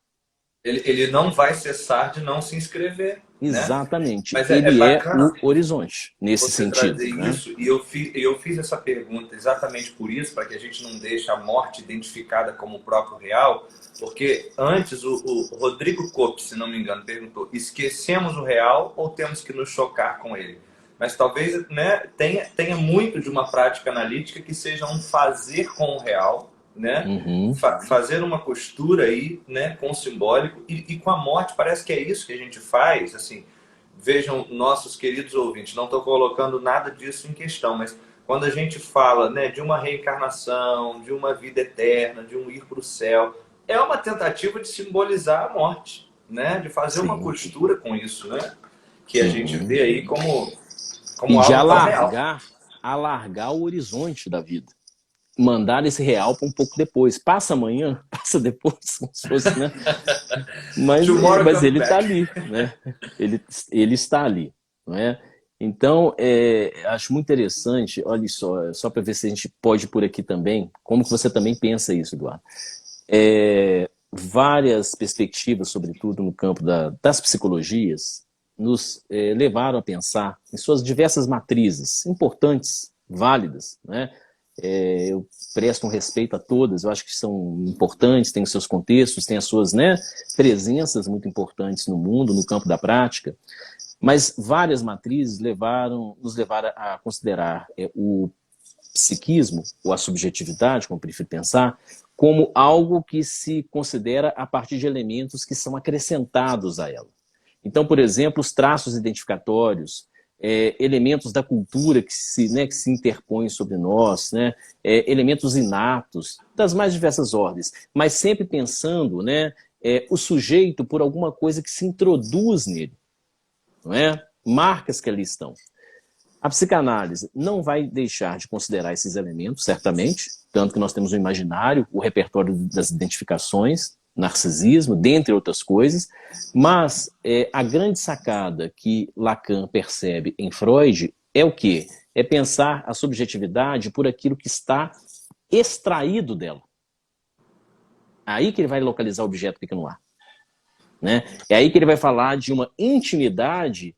Ele não vai cessar de não se inscrever. Exatamente. Né? Mas ele é o horizonte, nesse sentido. Né? Isso, e eu fiz essa pergunta exatamente por isso, para que a gente não deixe a morte identificada como o próprio real, porque antes o Rodrigo Coppi, se não me engano, perguntou: esquecemos o real ou temos que nos chocar com ele? Mas talvez, né, tenha muito de uma prática analítica que seja um fazer com o real, né? Fazer uma costura aí, né, com o simbólico e com a morte. Parece que é isso que a gente faz. Assim, vejam, nossos queridos ouvintes, não estou colocando nada disso em questão, mas quando a gente fala, né, de uma reencarnação, de uma vida eterna, de um ir para o céu, é uma tentativa de simbolizar a morte, né? De fazer uma costura com isso, né? Que a gente vê aí como e de alargar o horizonte da vida. Mandar esse real para um pouco depois. Passa amanhã, passa depois, como se fosse, né? Mas ele está ali, né? Ele está ali, não é? Então, acho muito interessante, olha só para ver se a gente pode ir por aqui também, como que você também pensa isso, Eduardo. Várias perspectivas, sobretudo no campo das psicologias, nos levaram a pensar em suas diversas matrizes, importantes, válidas, né? Eu presto um respeito a todas, eu acho que são importantes, têm os seus contextos, têm as suas, né, presenças muito importantes no mundo, no campo da prática, mas várias matrizes nos levaram a considerar o psiquismo, ou a subjetividade, como eu prefiro pensar, como algo que se considera a partir de elementos que são acrescentados a ela. Então, por exemplo, os traços identificatórios, elementos da cultura que se interpõem sobre nós, né? Elementos inatos, das mais diversas ordens, mas sempre pensando, né, o sujeito por alguma coisa que se introduz nele, não é? Marcas que ali estão. A psicanálise não vai deixar de considerar esses elementos, certamente, tanto que nós temos o imaginário, o repertório das identificações, narcisismo, dentre outras coisas, mas a grande sacada que Lacan percebe em Freud é o quê? É pensar a subjetividade por aquilo que está extraído dela. Aí que ele vai localizar o objeto pequeno A. Né? É aí que ele vai falar de uma intimidade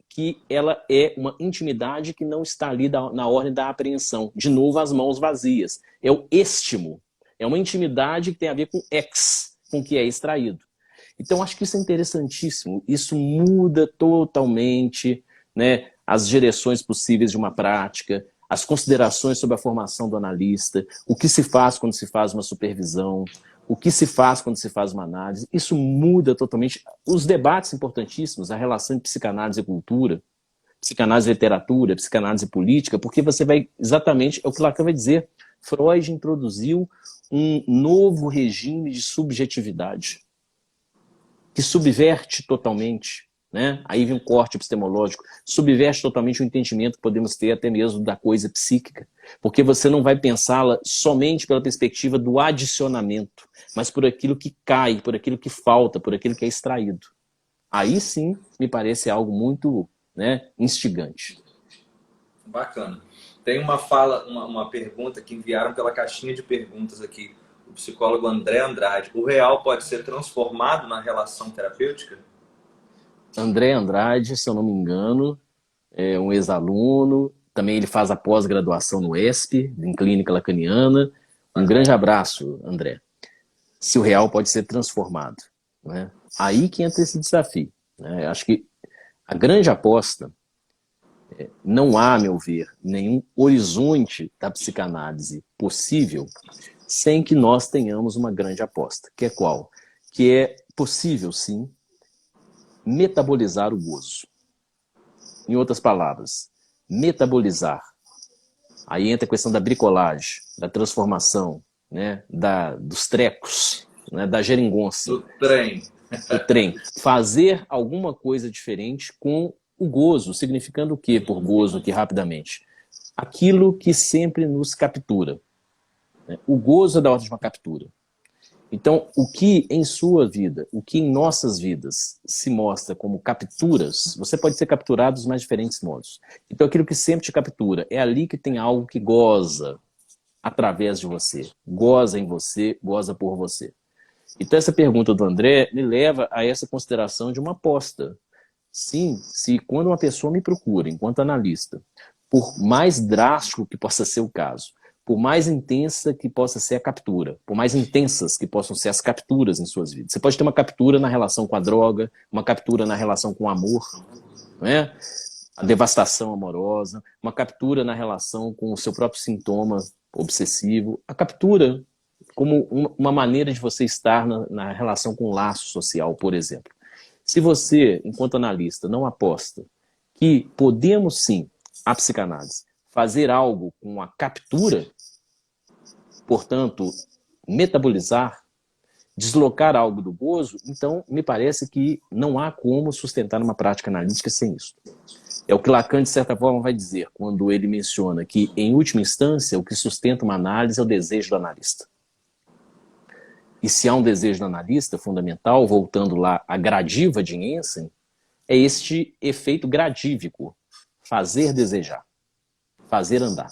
que ela é uma intimidade que não está ali na ordem da apreensão. De novo, as mãos vazias. É o estimo. É uma intimidade que tem a ver com com o que é extraído. Então, acho que isso é interessantíssimo. Isso muda totalmente, né, as direções possíveis de uma prática, as considerações sobre a formação do analista, o que se faz quando se faz uma supervisão, o que se faz quando se faz uma análise. Isso muda totalmente. Os debates importantíssimos, a relação de psicanálise e cultura, psicanálise e literatura, psicanálise e política, porque você vai exatamente, é o que Lacan vai dizer, Freud introduziu um novo regime de subjetividade que subverte totalmente, né? Aí vem um corte epistemológico, subverte totalmente o entendimento que podemos ter até mesmo da coisa psíquica, porque você não vai pensá-la somente pela perspectiva do adicionamento, mas por aquilo que cai, por aquilo que falta, por aquilo que é extraído. Aí sim, me parece algo muito, né, instigante. Bacana. Tem uma pergunta que enviaram pela caixinha de perguntas aqui. O psicólogo André Andrade. O real pode ser transformado na relação terapêutica? André Andrade, se eu não me engano, é um ex-aluno. Também ele faz a pós-graduação no ESP, em Clínica Lacaniana. Um grande abraço, André. Se o real pode ser transformado, né? Aí que entra esse desafio, né? Acho que a grande aposta, não há, a meu ver, nenhum horizonte da psicanálise possível sem que nós tenhamos uma grande aposta. Que é qual? Que é possível, sim, metabolizar o gozo. Em outras palavras, metabolizar. Aí entra a questão da bricolagem, da transformação, né, dos trecos, né, da geringonça. Do trem. O trem. Fazer alguma coisa diferente com o gozo. Significando o que por gozo aqui rapidamente? Aquilo que sempre nos captura. O gozo é da ordem de uma captura. Então, o que em sua vida, o que em nossas vidas se mostra como capturas, você pode ser capturado dos mais diferentes modos. Então, aquilo que sempre te captura, é ali que tem algo que goza através de você, goza em você, goza por você. Então, essa pergunta do André me leva a essa consideração de uma aposta. Sim, se quando uma pessoa me procura enquanto analista, por mais drástico que possa ser o caso, por mais intensa que possa ser a captura, por mais intensas que possam ser as capturas em suas vidas. Você pode ter uma captura na relação com a droga, uma captura na relação com o amor, não é? A devastação amorosa, uma captura na relação com o seu próprio sintoma obsessivo, a captura como uma maneira de você estar na relação com o laço social, por exemplo. Se você, enquanto analista, não aposta que podemos sim, a psicanálise, fazer algo com a captura, portanto, metabolizar, deslocar algo do gozo, então me parece que não há como sustentar uma prática analítica sem isso. É o que Lacan, de certa forma, vai dizer quando ele menciona que, em última instância, o que sustenta uma análise é o desejo do analista. E se há um desejo do analista fundamental, voltando lá à gradiva de Jensen, é este efeito gradívico, fazer desejar, fazer andar,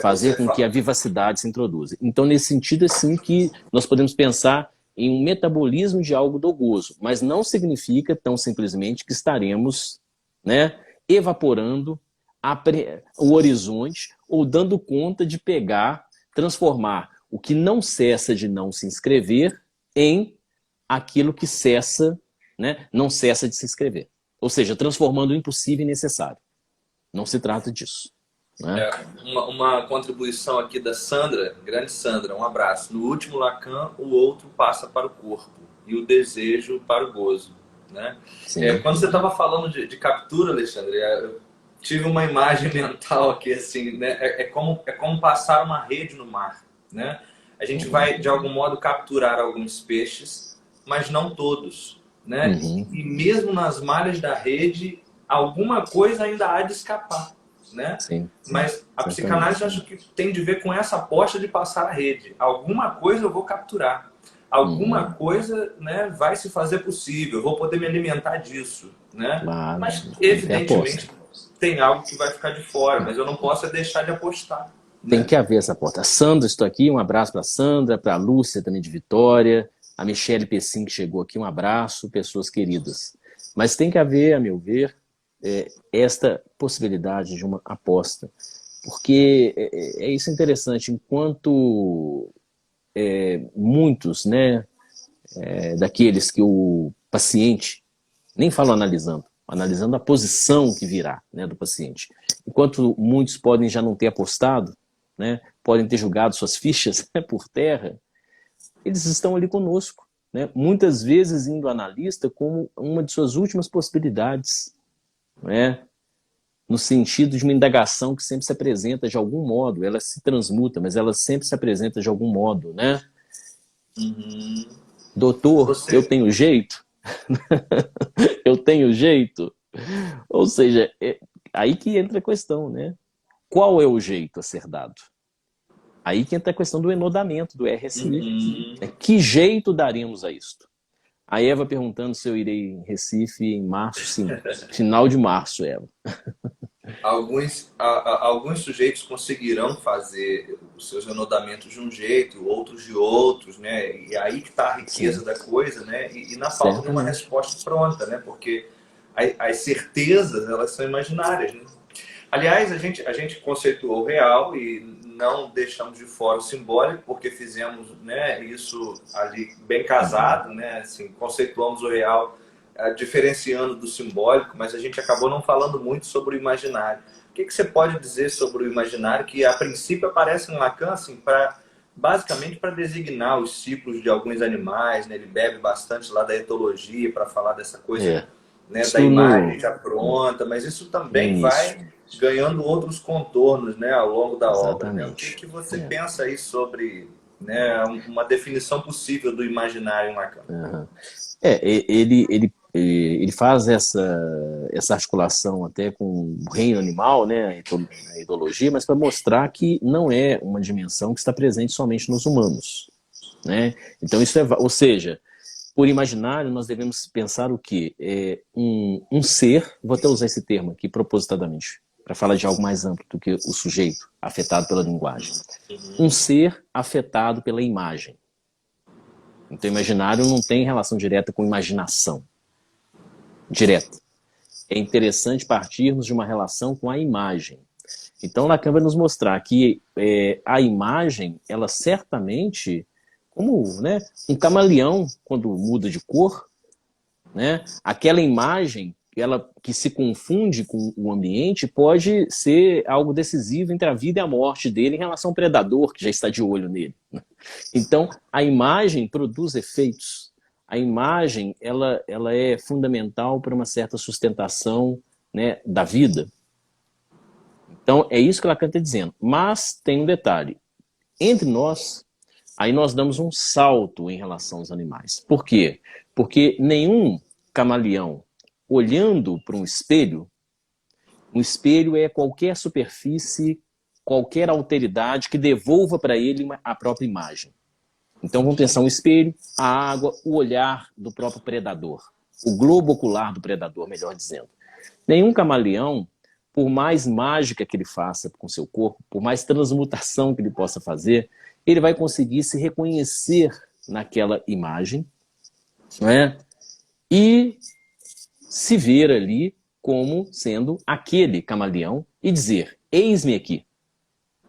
fazer com que a vivacidade se introduza. Então, nesse sentido, é sim que nós podemos pensar em um metabolismo de algo do gozo, mas não significa tão simplesmente que estaremos, né, evaporando o horizonte ou dando conta de pegar, transformar o que não cessa de não se inscrever em aquilo que cessa, né, não cessa de se inscrever. Ou seja, transformando o impossível em necessário. Não se trata disso. Né? Uma contribuição aqui da Sandra, grande Sandra, um abraço. No último Lacan, o outro passa para o corpo e o desejo para o gozo. Né? Quando você estava falando de captura, Alexandre, eu tive uma imagem mental aqui, assim, né? É como passar uma rede no mar. Né? A gente vai, de algum modo, capturar alguns peixes, mas não todos. Né? E mesmo nas malhas da rede, alguma coisa ainda há de escapar. Né? Sim, mas a psicanálise acho que tem de ver com essa aposta de passar a rede. Alguma coisa eu vou capturar. Alguma coisa, né, vai se fazer possível. Eu vou poder me alimentar disso. Né? Claro, mas, evidentemente, tem algo que vai ficar de fora. Mas eu não posso deixar de apostar. Tem que haver essa aposta. A Sandra, estou aqui. Um abraço para a Sandra, para a Lúcia também de Vitória. A Michele Pessim, que chegou aqui. Um abraço, pessoas queridas. Mas tem que haver, a meu ver, esta possibilidade de uma aposta, porque é isso interessante, enquanto muitos, né, daqueles que o paciente, nem falo analisando a posição que virá, né, do paciente, enquanto muitos podem já não ter apostado, né, podem ter jogado suas fichas, né, por terra, eles estão ali conosco, né, muitas vezes indo analista como uma de suas últimas possibilidades, né? No sentido de uma indagação que sempre se apresenta de algum modo, ela se transmuta, mas ela sempre se apresenta de algum modo, né? Doutor, eu tenho jeito? Eu tenho jeito? Ou seja, aí que entra a questão, né? Qual é o jeito a ser dado? Aí que entra a questão do enodamento, do RSI. Que jeito daremos a isto? A Eva perguntando se eu irei em Recife em março, sim. Final de março, Eva. Alguns sujeitos conseguirão fazer os seus enodamentos de um jeito, outros de outros, né? E aí que está a riqueza da coisa, né? E na falta de uma resposta pronta, né? Porque as certezas, elas são imaginárias, né? Aliás, a gente conceituou o real e não deixamos de fora o simbólico, porque fizemos, né, isso ali bem casado, né? Assim, conceituamos o real diferenciando do simbólico, mas a gente acabou não falando muito sobre o imaginário. O que você pode dizer sobre o imaginário, que a princípio aparece em Lacan, assim, basicamente para designar os ciclos de alguns animais, né? Ele bebe bastante lá da etologia para falar dessa coisa, né, da imagem já pronta, mas isso também vai ganhando outros contornos, né, ao longo da obra. Né? O que você pensa aí sobre né, uma definição possível do imaginário em Lacan. Aham. Ele faz essa articulação até com o reino animal, né, a ideologia, mas para mostrar que não é uma dimensão que está presente somente nos humanos, né? Então isso ou seja, por imaginário nós devemos pensar o quê? Um ser, vou até usar esse termo aqui propositadamente, para falar de algo mais amplo do que o sujeito afetado pela linguagem. Um ser afetado pela imagem. Então, imaginário não tem relação direta com imaginação. Direta. É interessante partirmos de uma relação com a imagem. Então, Lacan vai nos mostrar que a imagem, ela certamente, como, né, um camaleão, quando muda de cor, né, aquela imagem que se confunde com o ambiente pode ser algo decisivo entre a vida e a morte dele em relação ao predador que já está de olho nele. Então, a imagem produz efeitos. A imagem ela é fundamental para uma certa sustentação, né, da vida. Então, é isso que Lacan está dizendo. Mas tem um detalhe. Entre nós, aí nós damos um salto em relação aos animais. Por quê? Porque nenhum camaleão, olhando para um espelho é qualquer superfície, qualquer alteridade que devolva para ele a própria imagem. Então vamos pensar um espelho, a água, o olhar do próprio predador. O globo ocular do predador, melhor dizendo. Nenhum camaleão, por mais mágica que ele faça com seu corpo, por mais transmutação que ele possa fazer, ele vai conseguir se reconhecer naquela imagem, não é? E se ver ali como sendo aquele camaleão e dizer, eis-me aqui,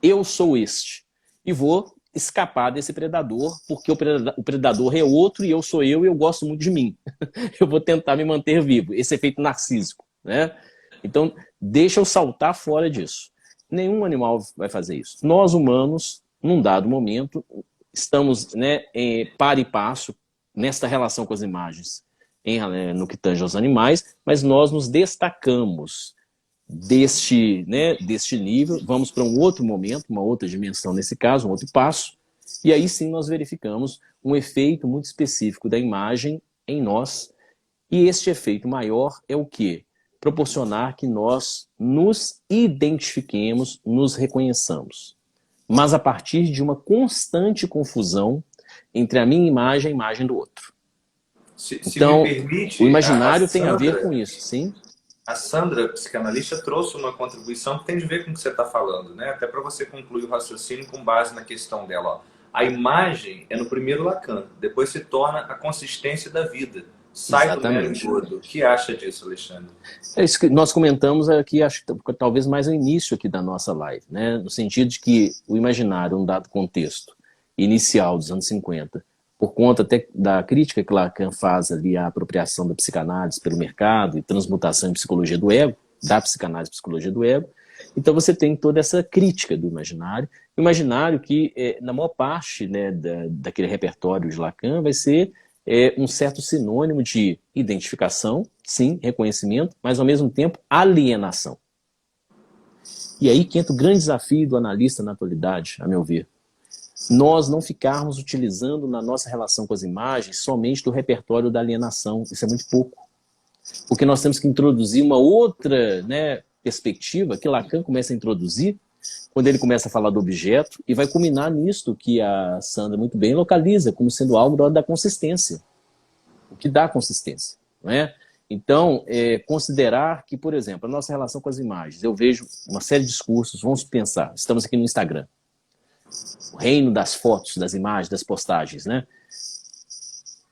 eu sou este, e vou escapar desse predador, porque o predador é outro e eu sou eu e eu gosto muito de mim. Eu vou tentar me manter vivo, esse efeito narcísico, né? Então, deixa eu saltar fora disso. Nenhum animal vai fazer isso. Nós, humanos, num dado momento, estamos, né, par e passo nesta relação com as imagens, no que tange aos animais, mas nós nos destacamos deste nível, vamos para um outro momento, uma outra dimensão nesse caso, um outro passo, e aí sim nós verificamos um efeito muito específico da imagem em nós, e este efeito maior é o quê? Proporcionar que nós nos identifiquemos, nos reconheçamos, mas a partir de uma constante confusão entre a minha imagem e a imagem do outro. Então, me permite, o imaginário tem a ver com isso, sim? A Sandra, psicanalista, trouxe uma contribuição que tem de ver com o que você está falando, né? Até para você concluir o raciocínio com base na questão dela. Ó. A imagem é no primeiro Lacan, depois se torna a consistência da vida. Sai Exatamente. do mero engodo. O que acha disso, Alexandre? É isso que nós comentamos aqui, acho que talvez mais no início aqui da nossa live, né? No sentido de que o imaginário, um dado contexto inicial dos anos 50, por conta até da crítica que Lacan faz ali à apropriação da psicanálise pelo mercado e transmutação em psicologia do ego, da psicanálise e psicologia do ego, então você tem toda essa crítica do imaginário, imaginário que, na maior parte, né, daquele repertório de Lacan, vai ser um certo sinônimo de identificação, sim, reconhecimento, mas ao mesmo tempo alienação. E aí que entra o grande desafio do analista na atualidade, a meu ver. Nós não ficarmos utilizando na nossa relação com as imagens somente do repertório da alienação, isso é muito pouco. Porque nós temos que introduzir uma outra, né, perspectiva que Lacan começa a introduzir quando ele começa a falar do objeto e vai culminar nisto que a Sandra muito bem localiza como sendo algo da consistência. O que dá consistência, não é? Então, considerar que, por exemplo, a nossa relação com as imagens, eu vejo uma série de discursos, vamos pensar, estamos aqui no Instagram, o reino das fotos, das imagens, das postagens, né?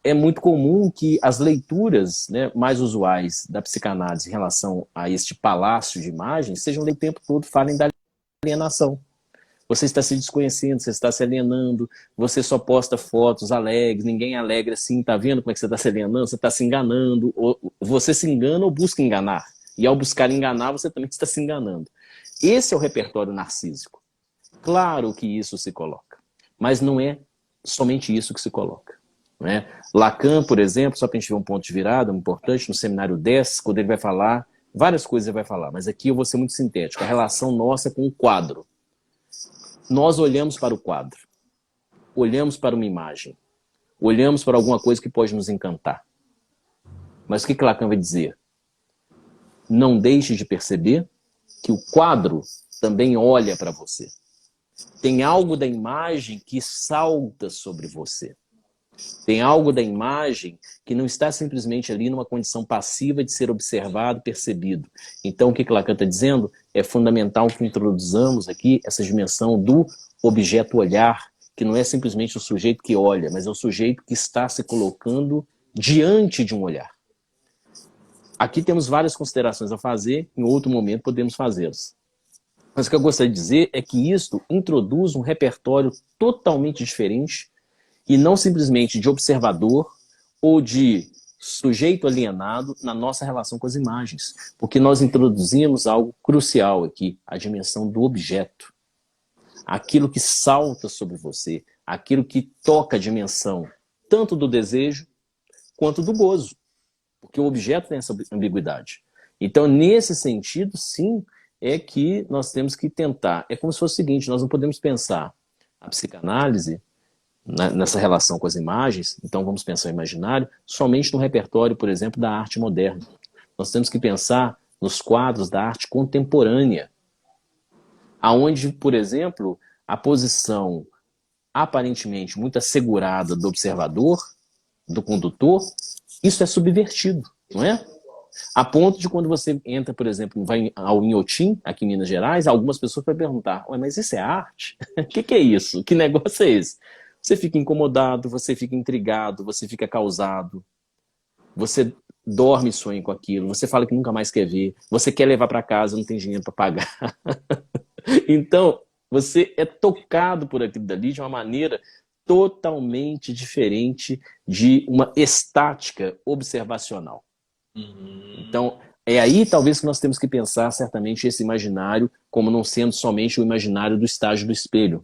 É muito comum que as leituras, né, mais usuais da psicanálise em relação a este palácio de imagens sejam o tempo todo falem da alienação. Você está se desconhecendo, você está se alienando, você só posta fotos alegres, ninguém é alegre assim, tá vendo como é que você está se alienando? Você está se enganando, ou você se engana ou busca enganar. E ao buscar enganar, você também está se enganando. Esse é o repertório narcísico. Claro que isso se coloca, mas não é somente isso que se coloca. Não é? Lacan, por exemplo, só para a gente ver um ponto de virada importante, no seminário 10, quando ele vai falar, várias coisas ele vai falar, mas aqui eu vou ser muito sintético, a relação nossa com o quadro. Nós olhamos para o quadro. olhamos para uma imagem, olhamos para alguma coisa que pode nos encantar. Mas o que Lacan vai dizer? Não deixe de perceber que o quadro também olha para você. Tem algo da imagem que salta sobre você. Tem algo da imagem que não está simplesmente ali numa condição passiva de ser observado, percebido. Então, o que Lacan está dizendo? É fundamental que introduzamos aqui essa dimensão do objeto olhar, que não é simplesmente o sujeito que olha, mas é o sujeito que está se colocando diante de um olhar. Aqui temos várias considerações a fazer, em outro momento podemos fazê-las. Mas o que eu gostaria de dizer é que isto introduz um repertório totalmente diferente e não simplesmente de observador ou de sujeito alienado na nossa relação com as imagens. Porque nós introduzimos algo crucial aqui, a dimensão do objeto. Aquilo que salta sobre você, aquilo que toca a dimensão tanto do desejo quanto do gozo. Porque o objeto tem essa ambiguidade. Então, nesse sentido, sim, é que nós temos que tentar. É como se fosse o seguinte, nós não podemos pensar a psicanálise nessa relação com as imagens, então vamos pensar o imaginário, somente no repertório, por exemplo, da arte moderna. Nós temos que pensar nos quadros da arte contemporânea, aonde, por exemplo, a posição aparentemente muito assegurada do observador, do condutor, isso é subvertido, não é? A ponto de quando você entra, por exemplo, vai ao Inhotim, aqui em Minas Gerais, algumas pessoas vão perguntar, mas isso é arte? O que é isso? Que negócio é esse? Você fica incomodado, você fica intrigado, você fica causado, você dorme e sonha com aquilo, você fala que nunca mais quer ver, você quer levar para casa, não tem dinheiro para pagar. Então, você é tocado por aquilo dali de uma maneira totalmente diferente de uma estática observacional. Então, é aí talvez que nós temos que pensar certamente esse imaginário como não sendo somente o imaginário do estágio do espelho,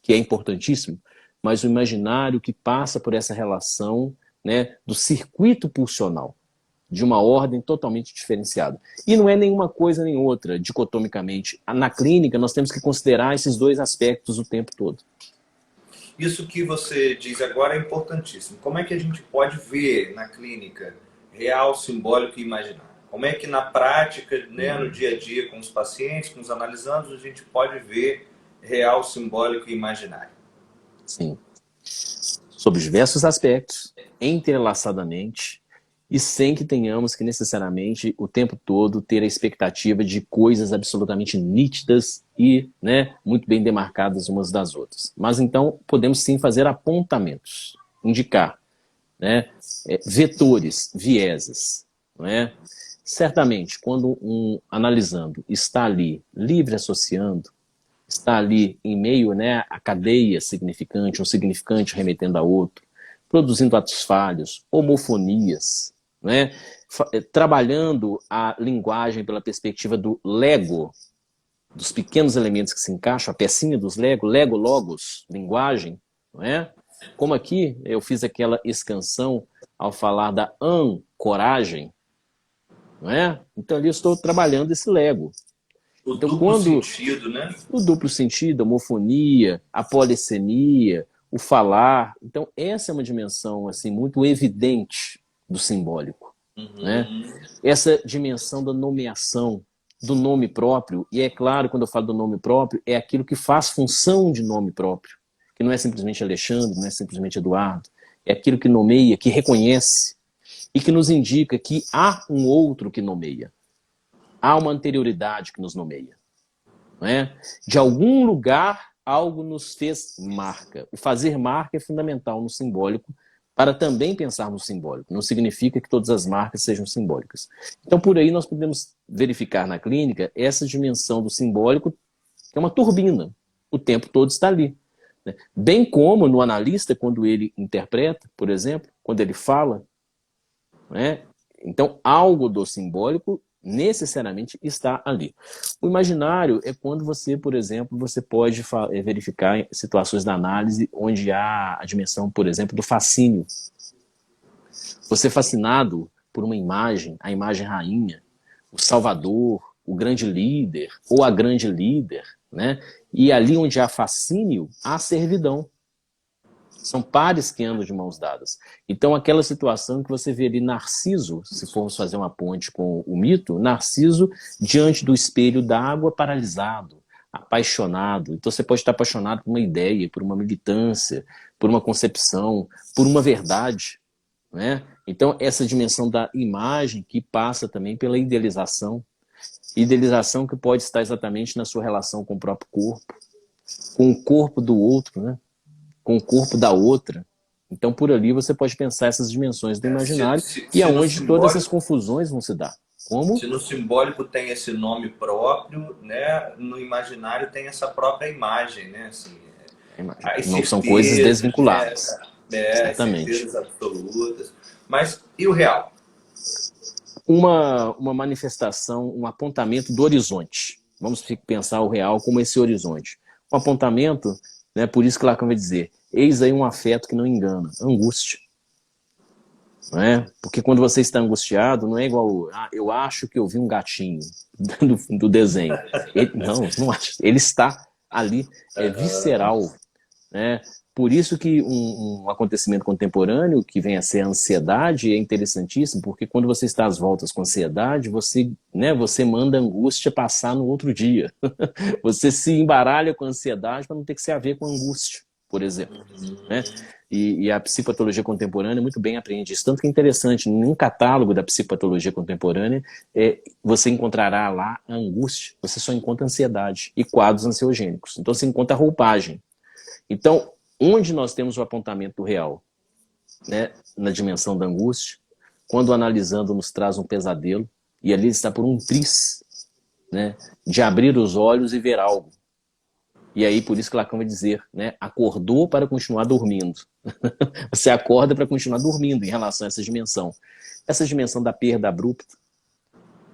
que é importantíssimo, mas o imaginário que passa por essa relação, né, do circuito pulsional, de uma ordem totalmente diferenciada. E não é nenhuma coisa nem outra, dicotomicamente. Na clínica, nós temos que considerar esses dois aspectos o tempo todo. Isso que você diz agora é importantíssimo. Como é que a gente pode ver na clínica real, simbólico e imaginário? Como é que na prática, né, no dia a dia com os pacientes, com os analisandos, a gente pode ver real, simbólico e imaginário? Sim. Sob diversos aspectos, entrelaçadamente, e sem que tenhamos que necessariamente o tempo todo ter a expectativa de coisas absolutamente nítidas e, né, muito bem demarcadas umas das outras. Mas então podemos sim fazer apontamentos, indicar, né, vetores, vieses, não é? Certamente, quando um analisando está ali livre associando, está ali em meio, né, a cadeia significante, um significante remetendo a outro, produzindo atos falhos, homofonias, né, trabalhando a linguagem pela perspectiva do Lego, dos pequenos elementos que se encaixam, a pecinha dos Lego, Lego, logos, linguagem, não é? Como aqui eu fiz aquela escansão ao falar da ancoragem, não é? Então ali eu estou trabalhando esse Lego. O então, duplo sentido, né? O duplo sentido, a homofonia, a polissemia, o falar. Então, essa é uma dimensão assim, muito evidente do simbólico. Né? Essa dimensão da nomeação, do nome próprio. E é claro, quando eu falo do nome próprio, é aquilo que faz função de nome próprio. Que não é simplesmente Alexandre, não é simplesmente Eduardo. É aquilo que nomeia, que reconhece e que nos indica que há um outro que nomeia. Há uma anterioridade que nos nomeia. Não é? De algum lugar, algo nos fez marca. O fazer marca é fundamental no simbólico para também pensar no simbólico. Não significa que todas as marcas sejam simbólicas. Então, por aí, nós podemos verificar na clínica essa dimensão do simbólico, que é uma turbina. O tempo todo está ali. Né? Bem como no analista, quando ele interpreta, por exemplo, quando ele fala. Né? Então, algo do simbólico necessariamente está ali. O imaginário é quando você, por exemplo, você pode verificar situações da análise onde há a dimensão, por exemplo, do fascínio. Você é fascinado por uma imagem, a imagem rainha, o salvador, o grande líder ou a grande líder, né? E ali onde há fascínio, há servidão. São pares que andam de mãos dadas. Então, aquela situação que você vê ali Narciso, se formos fazer uma ponte com o mito, Narciso diante do espelho d'água, paralisado, apaixonado. Então, você pode estar apaixonado por uma ideia, por uma militância, por uma concepção, por uma verdade, né? Então, essa dimensão da imagem que passa também pela idealização que pode estar exatamente na sua relação com o próprio corpo, com o corpo do outro, né? Com o corpo da outra. Então, por ali você pode pensar essas dimensões do imaginário e aonde todas essas confusões vão se dar. Como? Se no simbólico tem esse nome próprio, né, no imaginário tem essa própria imagem, né? Assim, não são coisas desvinculadas. Né? Exatamente. Certezas absolutas. Mas e o real? Uma manifestação, um apontamento do horizonte. Vamos pensar o real como esse horizonte. Um apontamento, né, por isso que Lacan vai dizer, eis aí um afeto que não engana, angústia. Não é? Porque quando você está angustiado, não é igual, eu acho que eu vi um gatinho do desenho. Não acho. Ele está ali, é visceral. Né? Por isso que um acontecimento contemporâneo, que vem a ser a ansiedade, é interessantíssimo, porque quando você está às voltas com ansiedade, você manda a angústia passar no outro dia. Você se embaralha com a ansiedade para não ter que se haver com a angústia, por exemplo. Né? E a psicopatologia contemporânea muito bem apreende isso. Tanto que é interessante, num catálogo da psicopatologia contemporânea, você encontrará lá a angústia, você só encontra ansiedade e quadros ansiogênicos. Então você encontra a roupagem. Então, onde nós temos o apontamento do real? Né? Na dimensão da angústia, quando analisando nos traz um pesadelo, e ali está por um tris, né? De abrir os olhos e ver algo. E aí, por isso que Lacan vai dizer, né? Acordou para continuar dormindo. Você acorda para continuar dormindo em relação a essa dimensão. Essa dimensão da perda abrupta,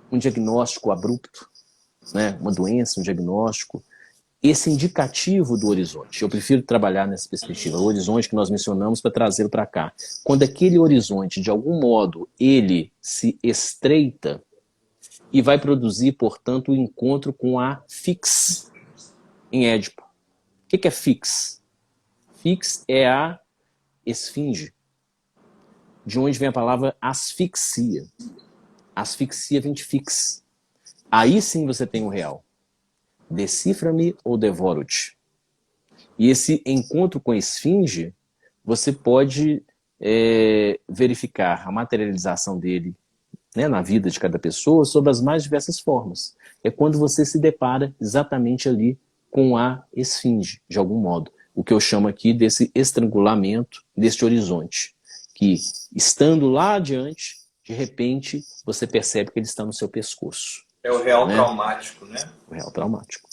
um diagnóstico abrupto, né? Uma doença, um diagnóstico, esse indicativo do horizonte. Eu prefiro trabalhar nessa perspectiva, o horizonte que nós mencionamos para trazê-lo para cá. Quando aquele horizonte, de algum modo, ele se estreita e vai produzir, portanto, o encontro com a fix em Édipo. O que é fix? Fix é a esfinge, de onde vem a palavra asfixia. Asfixia vem de fix. Aí sim você tem o real. Decifra-me ou devoro-te. E esse encontro com a esfinge, você pode verificar a materialização dele, né, na vida de cada pessoa sob as mais diversas formas. É quando você se depara exatamente ali com a esfinge, de algum modo. O que eu chamo aqui desse estrangulamento, deste horizonte. Que, estando lá adiante, de repente, você percebe que ele está no seu pescoço. É o real, né? Traumático, né? O real traumático.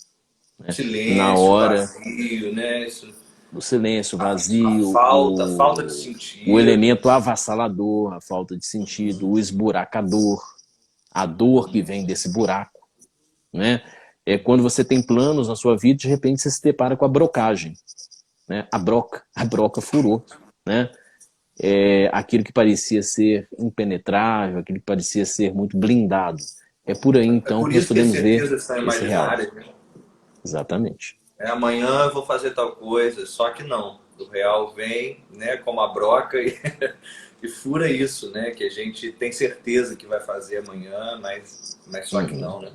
Né? Silêncio, na hora, vazio, né? Isso... O silêncio, o vazio, a falta de sentido. O elemento avassalador, a falta de sentido, o esburacador, a dor que vem desse buraco. Né? É quando você tem planos na sua vida, de repente você se depara com a brocagem. Né? A broca furou. Né? Aquilo que parecia ser impenetrável, aquilo que parecia ser muito blindado. É por aí, então, por que nós podemos ver esse real. Exatamente. Amanhã eu vou fazer tal coisa, só que não. O real vem, né, como a broca e fura isso, né? Que a gente tem certeza que vai fazer amanhã, mas só que não, né?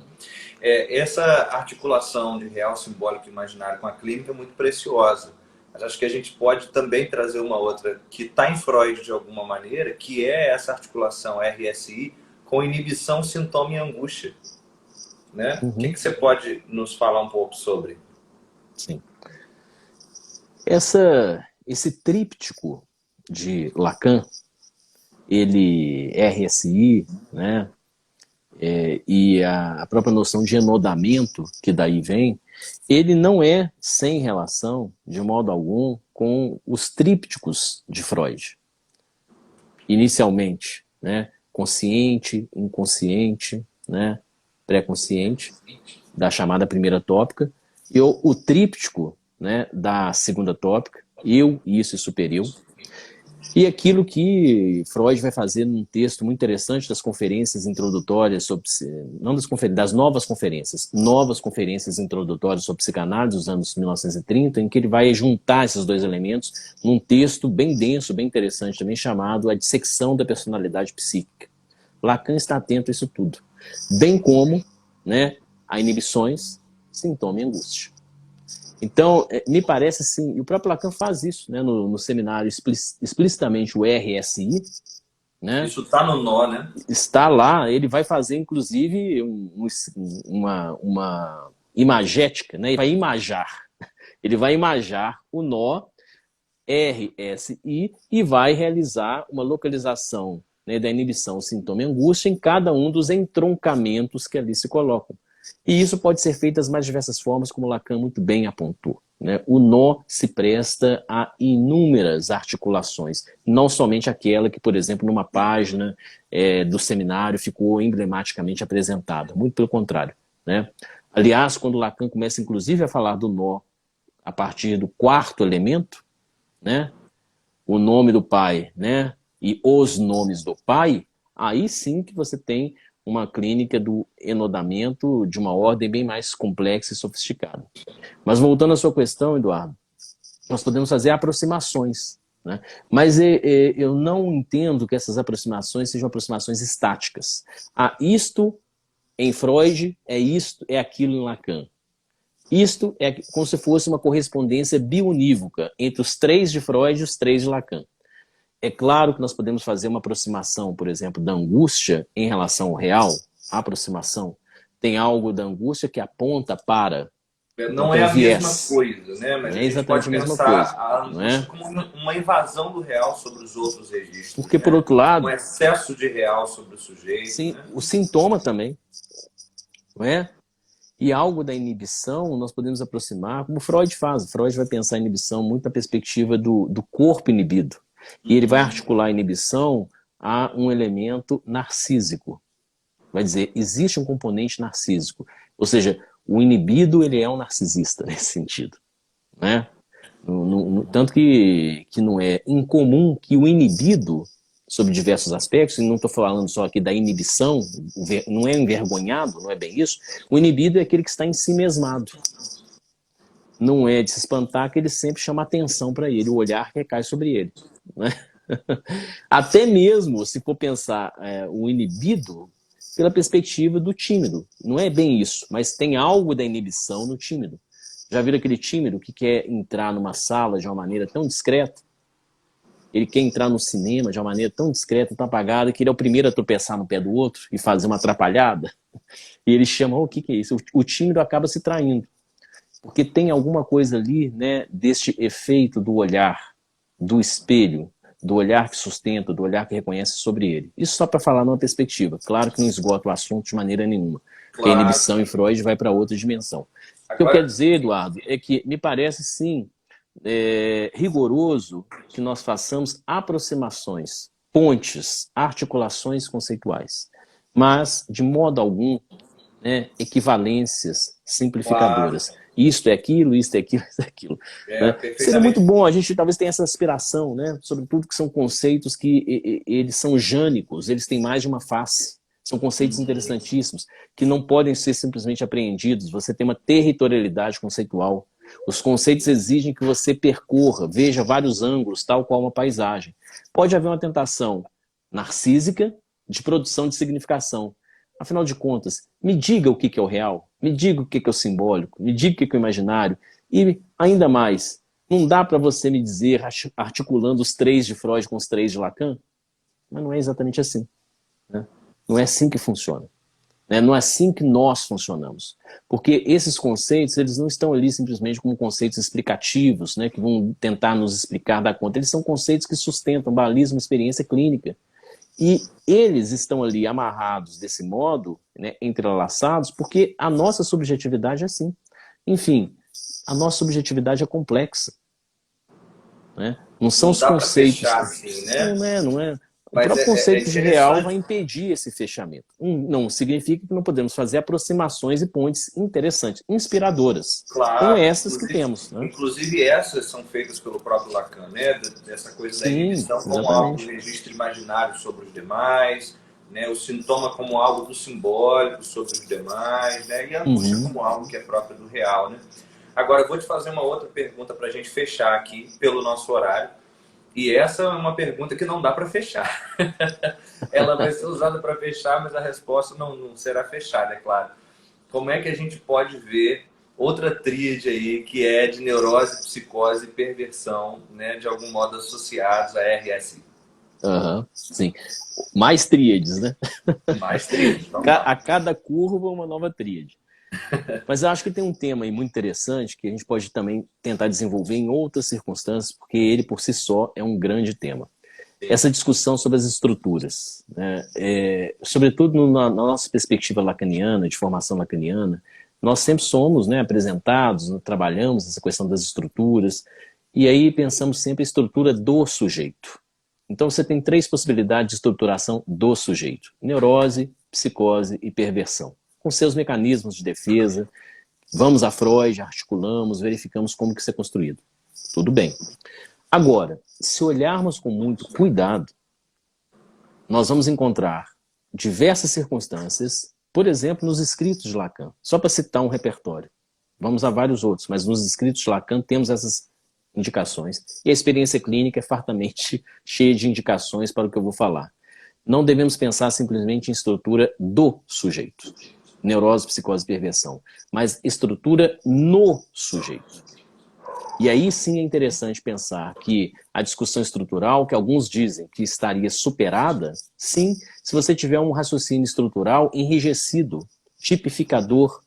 Essa articulação de real, simbólico e imaginário com a clínica é muito preciosa. Mas acho que a gente pode também trazer uma outra que está em Freud de alguma maneira, que é essa articulação RSI com inibição, sintoma e angústia. Né? O que você pode nos falar um pouco sobre? Sim. Esse tríptico de Lacan, ele RSI, né? E a própria noção de enodamento que daí vem, ele não é sem relação, de modo algum, com os trípticos de Freud. Inicialmente, né? Consciente, inconsciente, né? Pré-consciente, da chamada primeira tópica, e o tríptico, né, da segunda tópica, eu, isso e super eu. E aquilo que Freud vai fazer num texto muito interessante das conferências introdutórias sobre, não das conferências, das novas conferências introdutórias sobre psicanálise dos anos 1930, em que ele vai juntar esses dois elementos num texto bem denso, bem interessante também, chamado A Dissecção da Personalidade Psíquica. Lacan está atento a isso tudo, bem como, né, a inibições, sintoma e angústia. Então, me parece assim, e o próprio Lacan faz isso, né, no seminário, explicitamente o RSI, né? Isso está no nó, né? Está lá, ele vai fazer, inclusive, uma imagética, né? Ele vai imajar o nó RSI e vai realizar uma localização, né, da inibição, sintoma e angústia em cada um dos entroncamentos que ali se colocam. E isso pode ser feito das mais diversas formas, como Lacan muito bem apontou, né? O nó se presta a inúmeras articulações, não somente aquela que, por exemplo, numa página do seminário ficou emblematicamente apresentada, muito pelo contrário, né? Aliás, quando Lacan começa inclusive a falar do nó a partir do quarto elemento, né? O nome do pai, né? E os nomes do pai, aí sim que você tem uma clínica do enodamento de uma ordem bem mais complexa e sofisticada. Mas voltando à sua questão, Eduardo, nós podemos fazer aproximações, né? Mas eu não entendo que essas aproximações sejam aproximações estáticas. Isto em Freud, isto, é aquilo em Lacan. Isto é como se fosse uma correspondência biunívoca entre os três de Freud e os três de Lacan. É claro que nós podemos fazer uma aproximação, por exemplo, da angústia em relação ao real. A aproximação tem algo da angústia que aponta para... Não é a mesma coisa, né? Mas não a gente pode pensar a angústia como uma invasão do real sobre os outros registros. Porque, por outro lado... um excesso de real sobre o sujeito. Sim, né? O sintoma também. Não é? E algo da inibição nós podemos aproximar, como Freud faz. Freud vai pensar a inibição muito na perspectiva do corpo inibido. E ele vai articular a inibição a um elemento narcísico. Vai dizer, existe um componente narcísico. Ou seja, o inibido ele é um narcisista nesse sentido. Né? Tanto que não é incomum que o inibido, sob diversos aspectos, e não estou falando só aqui da inibição, não é envergonhado, não é bem isso. O inibido é aquele que está em si mesmado. Não é de se espantar que ele sempre chama atenção para ele, o olhar recai sobre ele. Né? Até mesmo se for pensar o inibido pela perspectiva do tímido. Não é bem isso, mas tem algo da inibição no tímido. Já viram aquele tímido que quer entrar numa sala de uma maneira tão discreta? Ele quer entrar no cinema de uma maneira tão discreta, tão apagada, que ele é o primeiro a tropeçar no pé do outro e fazer uma atrapalhada. E ele chama, o que é isso? O tímido acaba se traindo. Porque tem alguma coisa ali, né, deste efeito do olhar, do espelho, do olhar que sustenta, do olhar que reconhece sobre ele. Isso só para falar numa perspectiva. Claro que não esgota o assunto de maneira nenhuma. Porque a inibição em Freud vai para outra dimensão. O que eu quero dizer, Eduardo, é que me parece, sim, rigoroso que nós façamos aproximações, pontes, articulações conceituais. Mas, de modo algum, né, equivalências simplificadoras. Claro. Isto é aquilo, isto é aquilo, isto é aquilo. Né? Seria muito bom, a gente talvez tenha essa aspiração, né? Sobretudo que são conceitos que eles são jânicos, eles têm mais de uma face. São conceitos interessantíssimos, que não podem ser simplesmente apreendidos. Você tem uma territorialidade conceitual. Os conceitos exigem que você percorra, veja vários ângulos, tal qual uma paisagem. Pode haver uma tentação narcísica de produção de significação. Afinal de contas, me diga o que é o real, me diga o que é o simbólico, me diga o que é o imaginário. E, ainda mais, não dá para você me dizer, articulando os três de Freud com os três de Lacan? Mas não é exatamente assim. Né? Não é assim que funciona. Né? Não é assim que nós funcionamos. Porque esses conceitos, eles não estão ali simplesmente como conceitos explicativos, né, que vão tentar nos explicar, dar conta. Eles são conceitos que sustentam, balizam experiência clínica. E eles estão ali amarrados desse modo, né, entrelaçados, porque a nossa subjetividade é assim. Enfim, a nossa subjetividade é complexa. Né? Não são os conceitos... Assim, né? Não é. O próprio conceito de real vai impedir esse fechamento. Não significa que não podemos fazer aproximações e pontes interessantes, inspiradoras, claro, como essas que temos. Né? Inclusive essas são feitas pelo próprio Lacan, né? Dessa coisa da inibição como algo do registro imaginário sobre os demais, né? O sintoma como algo do simbólico sobre os demais, né? E a angústia como algo que é próprio do real, né? Agora, eu vou te fazer uma outra pergunta para a gente fechar aqui, pelo nosso horário. E essa é uma pergunta que não dá para fechar. Ela vai ser usada para fechar, mas a resposta não será fechada, é claro. Como é que a gente pode ver outra tríade aí, que é de neurose, psicose e perversão, né, de algum modo associados à RSI? Sim. Mais tríades, né? Mais tríades. A cada curva, uma nova tríade. Mas eu acho que tem um tema aí muito interessante que a gente pode também tentar desenvolver em outras circunstâncias, porque ele por si só é um grande tema. Sim. Essa discussão sobre as estruturas, né? Sobretudo na nossa perspectiva lacaniana, de formação lacaniana, nós sempre somos, né, apresentados, trabalhamos essa questão das estruturas, e aí pensamos sempre a estrutura do sujeito. Então você tem 3 possibilidades de estruturação do sujeito: neurose, psicose e perversão, com seus mecanismos de defesa. Vamos a Freud, articulamos, verificamos como que isso é construído. Tudo bem. Agora, se olharmos com muito cuidado, nós vamos encontrar diversas circunstâncias, por exemplo, nos escritos de Lacan, só para citar um repertório. Vamos a vários outros, mas nos escritos de Lacan temos essas indicações, e a experiência clínica é fartamente cheia de indicações para o que eu vou falar. Não devemos pensar simplesmente em estrutura do sujeito, neurose, psicose e perversão, mas estrutura no sujeito. E aí sim é interessante pensar que a discussão estrutural, que alguns dizem que estaria superada, sim, se você tiver um raciocínio estrutural enrijecido, tipificador,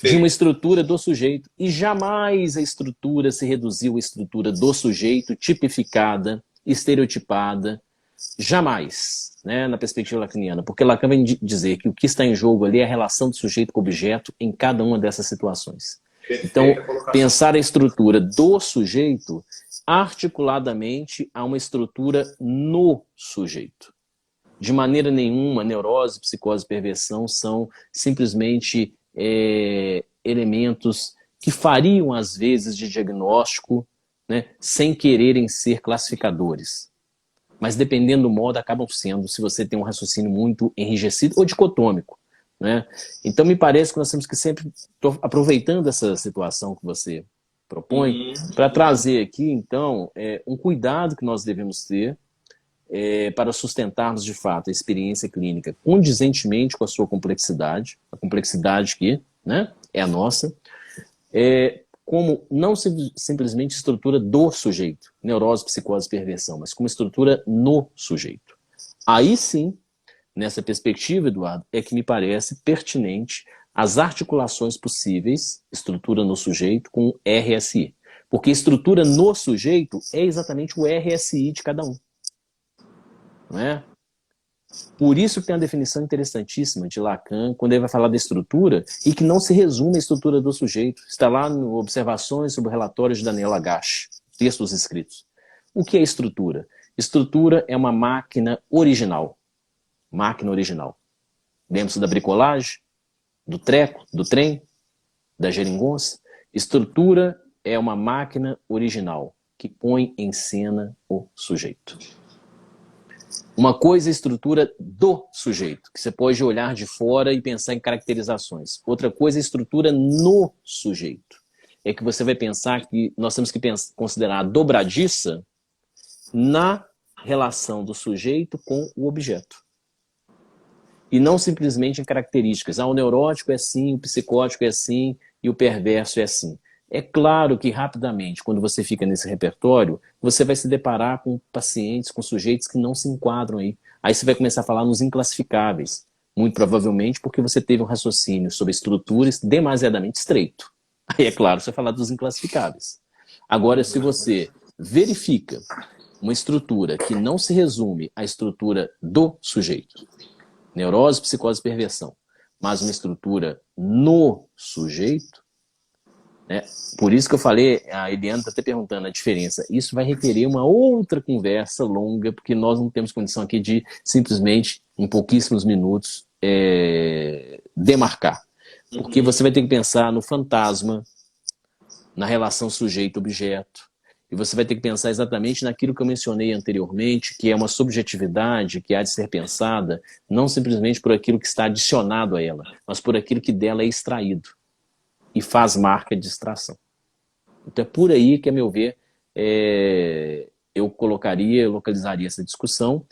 de uma estrutura do sujeito. E jamais a estrutura se reduziu à estrutura do sujeito, tipificada, estereotipada. Jamais, né, na perspectiva lacaniana. Porque Lacan vai dizer que o que está em jogo ali é a relação do sujeito com o objeto em cada uma dessas situações. Então, pensar a estrutura do sujeito articuladamente a uma estrutura no sujeito. De maneira nenhuma, neurose, psicose e perversão são simplesmente elementos que fariam, às vezes, de diagnóstico, né, sem quererem ser classificadores. Mas, dependendo do modo, acabam sendo, se você tem um raciocínio muito enrijecido ou dicotômico. Né? Então, me parece que nós temos que sempre, aproveitando essa situação que você propõe, para trazer aqui, então, um cuidado que nós devemos ter para sustentarmos, de fato, a experiência clínica condizentemente com a sua complexidade, a complexidade que, né, é a nossa, como não simplesmente estrutura do sujeito, neurose, psicose, perversão, mas como estrutura no sujeito. Aí sim, nessa perspectiva, Eduardo, é que me parece pertinente as articulações possíveis, estrutura no sujeito, com RSI. Porque estrutura no sujeito é exatamente o RSI de cada um. Não é? Por isso que tem uma definição interessantíssima de Lacan, quando ele vai falar da estrutura, e que não se resume à estrutura do sujeito. Está lá no Observações sobre o relatório de Daniel Lagache, textos escritos. O que é estrutura? Estrutura é uma máquina original. Máquina original. Lembra-se da bricolagem, do treco, do trem, da geringonça? Estrutura é uma máquina original que põe em cena o sujeito. Uma coisa é a estrutura do sujeito, que você pode olhar de fora e pensar em caracterizações. Outra coisa é a estrutura no sujeito. É que você vai pensar que nós temos que considerar a dobradiça na relação do sujeito com o objeto. E não simplesmente em características. O neurótico é assim, o psicótico é assim e o perverso é assim. É claro que rapidamente, quando você fica nesse repertório, você vai se deparar com pacientes, com sujeitos que não se enquadram aí. Aí você vai começar a falar nos inclassificáveis. Muito provavelmente porque você teve um raciocínio sobre estruturas demasiadamente estreito. Aí é claro, você vai falar dos inclassificáveis. Agora, se você verifica uma estrutura que não se resume à estrutura do sujeito, neurose, psicose, perversão, mas uma estrutura no sujeito, né? Por isso que eu falei, a Eliana está até perguntando a diferença. Isso vai requerer uma outra conversa longa, porque nós não temos condição aqui de simplesmente, em pouquíssimos minutos, demarcar. Porque você vai ter que pensar no fantasma, na relação sujeito-objeto, e você vai ter que pensar exatamente naquilo que eu mencionei anteriormente, que é uma subjetividade que há de ser pensada não simplesmente por aquilo que está adicionado a ela, mas por aquilo que dela é extraído e faz marca de extração. Então é por aí que, a meu ver, eu localizaria essa discussão,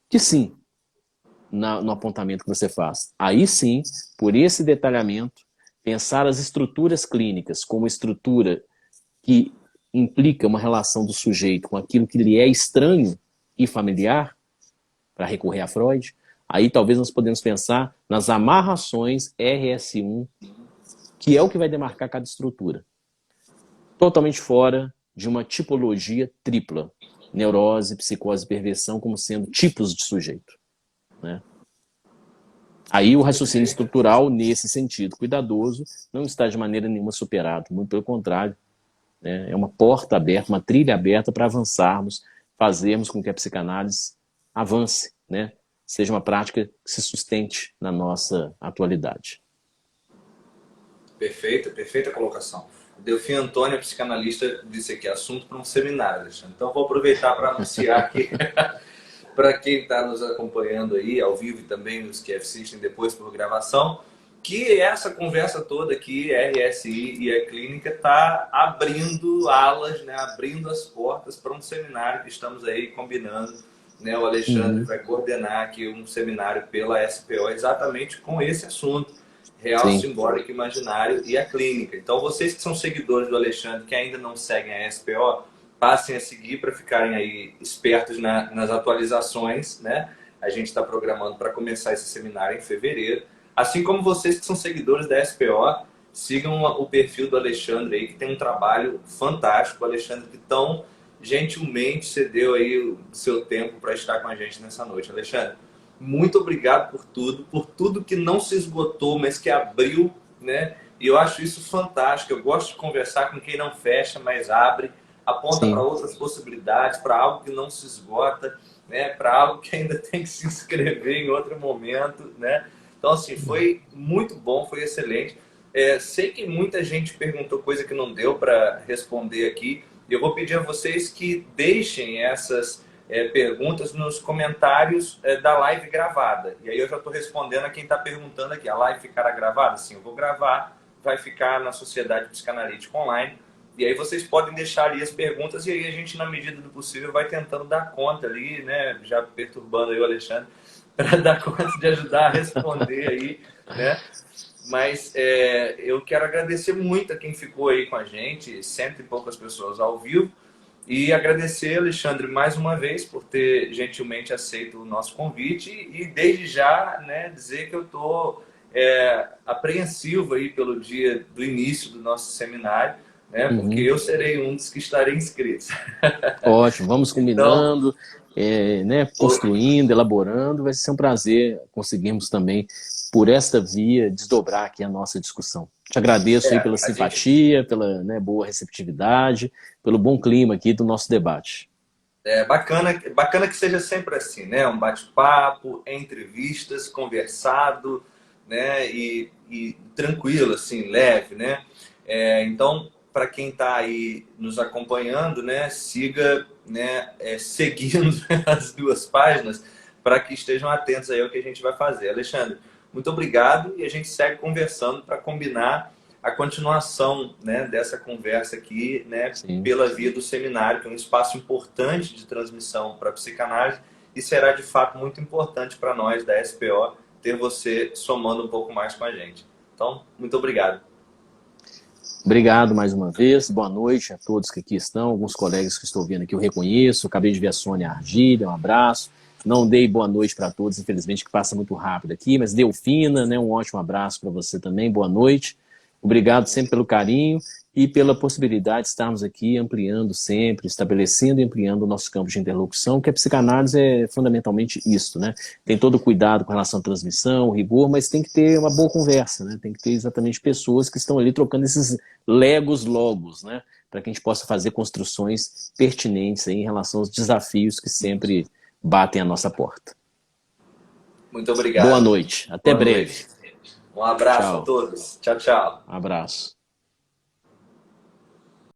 que sim, no apontamento que você faz. Aí sim, por esse detalhamento, pensar as estruturas clínicas como estrutura que implica uma relação do sujeito com aquilo que lhe é estranho e familiar, para recorrer a Freud, aí talvez nós podemos pensar nas amarrações RS1, que é o que vai demarcar cada estrutura. Totalmente fora de uma tipologia tripla, neurose, psicose e perversão como sendo tipos de sujeito, né? Aí o raciocínio estrutural, nesse sentido cuidadoso, não está de maneira nenhuma superado, muito pelo contrário, né? É uma porta aberta, uma trilha aberta para avançarmos, fazermos com que a psicanálise avance, né? Seja uma prática que se sustente na nossa atualidade. Perfeita colocação. O Delfim Antônio, psicanalista, disse aqui, assunto para um seminário, Alexandre. Então vou aproveitar para anunciar aqui para quem está nos acompanhando aí, ao vivo e também os que assistem depois por gravação, que essa conversa toda aqui, RSI e a clínica, está abrindo alas, né, abrindo as portas para um seminário que estamos aí combinando, né? O Alexandre vai coordenar aqui um seminário pela SPO exatamente com esse assunto, real, Sim. simbólico, imaginário e a clínica. Então vocês que são seguidores do Alexandre, que ainda não seguem a SPO, passem a seguir para ficarem aí espertos nas atualizações, né? A gente está programando para começar esse seminário em fevereiro. Assim como vocês que são seguidores da SPO, sigam o perfil do Alexandre aí, que tem um trabalho fantástico. O Alexandre que tão gentilmente cedeu aí o seu tempo para estar com a gente nessa noite. Alexandre, muito obrigado por tudo que não se esgotou, mas que abriu, né? E eu acho isso fantástico. Eu gosto de conversar com quem não fecha, mas abre, aponta para outras possibilidades, para algo que não se esgota, né? Para algo que ainda tem que se inscrever em outro momento, né? Então, assim, foi muito bom, foi excelente. Sei que muita gente perguntou coisa que não deu para responder aqui. Eu vou pedir a vocês que deixem essas perguntas nos comentários da live gravada. E aí eu já estou respondendo a quem está perguntando aqui. A live ficará gravada? Sim, eu vou gravar. Vai ficar na Sociedade Psicanalítica Online. E aí vocês podem deixar ali as perguntas e aí a gente, na medida do possível, vai tentando dar conta ali, né? Já perturbando aí o Alexandre, para dar conta de ajudar a responder aí, né? Mas eu quero agradecer muito a quem ficou aí com a gente, cento e poucas pessoas ao vivo, e agradecer, Alexandre, mais uma vez por ter gentilmente aceito o nosso convite e desde já, né, dizer que eu estou apreensivo aí pelo dia do início do nosso seminário, né, porque eu serei um dos que estarei inscritos. Ótimo, vamos combinando, né, Então, construindo, elaborando. Vai ser um prazer conseguirmos também, por esta via, desdobrar aqui a nossa discussão. Te agradeço aí pela simpatia, pela, né, boa receptividade, pelo bom clima aqui do nosso debate. Bacana que seja sempre assim, né? Um bate-papo, entrevistas, conversado, né? E tranquilo, assim, leve, né? Então, para quem está aí nos acompanhando, né? Siga, né? Seguindo as duas páginas para que estejam atentos aí ao que a gente vai fazer. Alexandre, muito obrigado e a gente segue conversando para combinar a continuação, né, dessa conversa aqui, né, pela via do seminário, que é um espaço importante de transmissão para a psicanálise e será de fato muito importante para nós da SPO ter você somando um pouco mais com a gente. Então, muito obrigado. Obrigado mais uma vez, boa noite a todos que aqui estão, alguns colegas que estou vendo aqui eu reconheço, acabei de ver a Sônia Argília, um abraço. Não dei boa noite para todos, infelizmente, que passa muito rápido aqui, mas Delfina, né, um ótimo abraço para você também, boa noite. Obrigado sempre pelo carinho e pela possibilidade de estarmos aqui ampliando sempre, estabelecendo e ampliando o nosso campo de interlocução, que a psicanálise é fundamentalmente isso, né? Tem todo o cuidado com relação à transmissão, rigor, mas tem que ter uma boa conversa, né? Tem que ter exatamente pessoas que estão ali trocando esses legos logos, né? Para que a gente possa fazer construções pertinentes aí em relação aos desafios que sempre batem à nossa porta. Muito obrigado. Boa noite, até Boa breve. noite. Um abraço a Tchau. todos. Tchau, tchau. Abraço.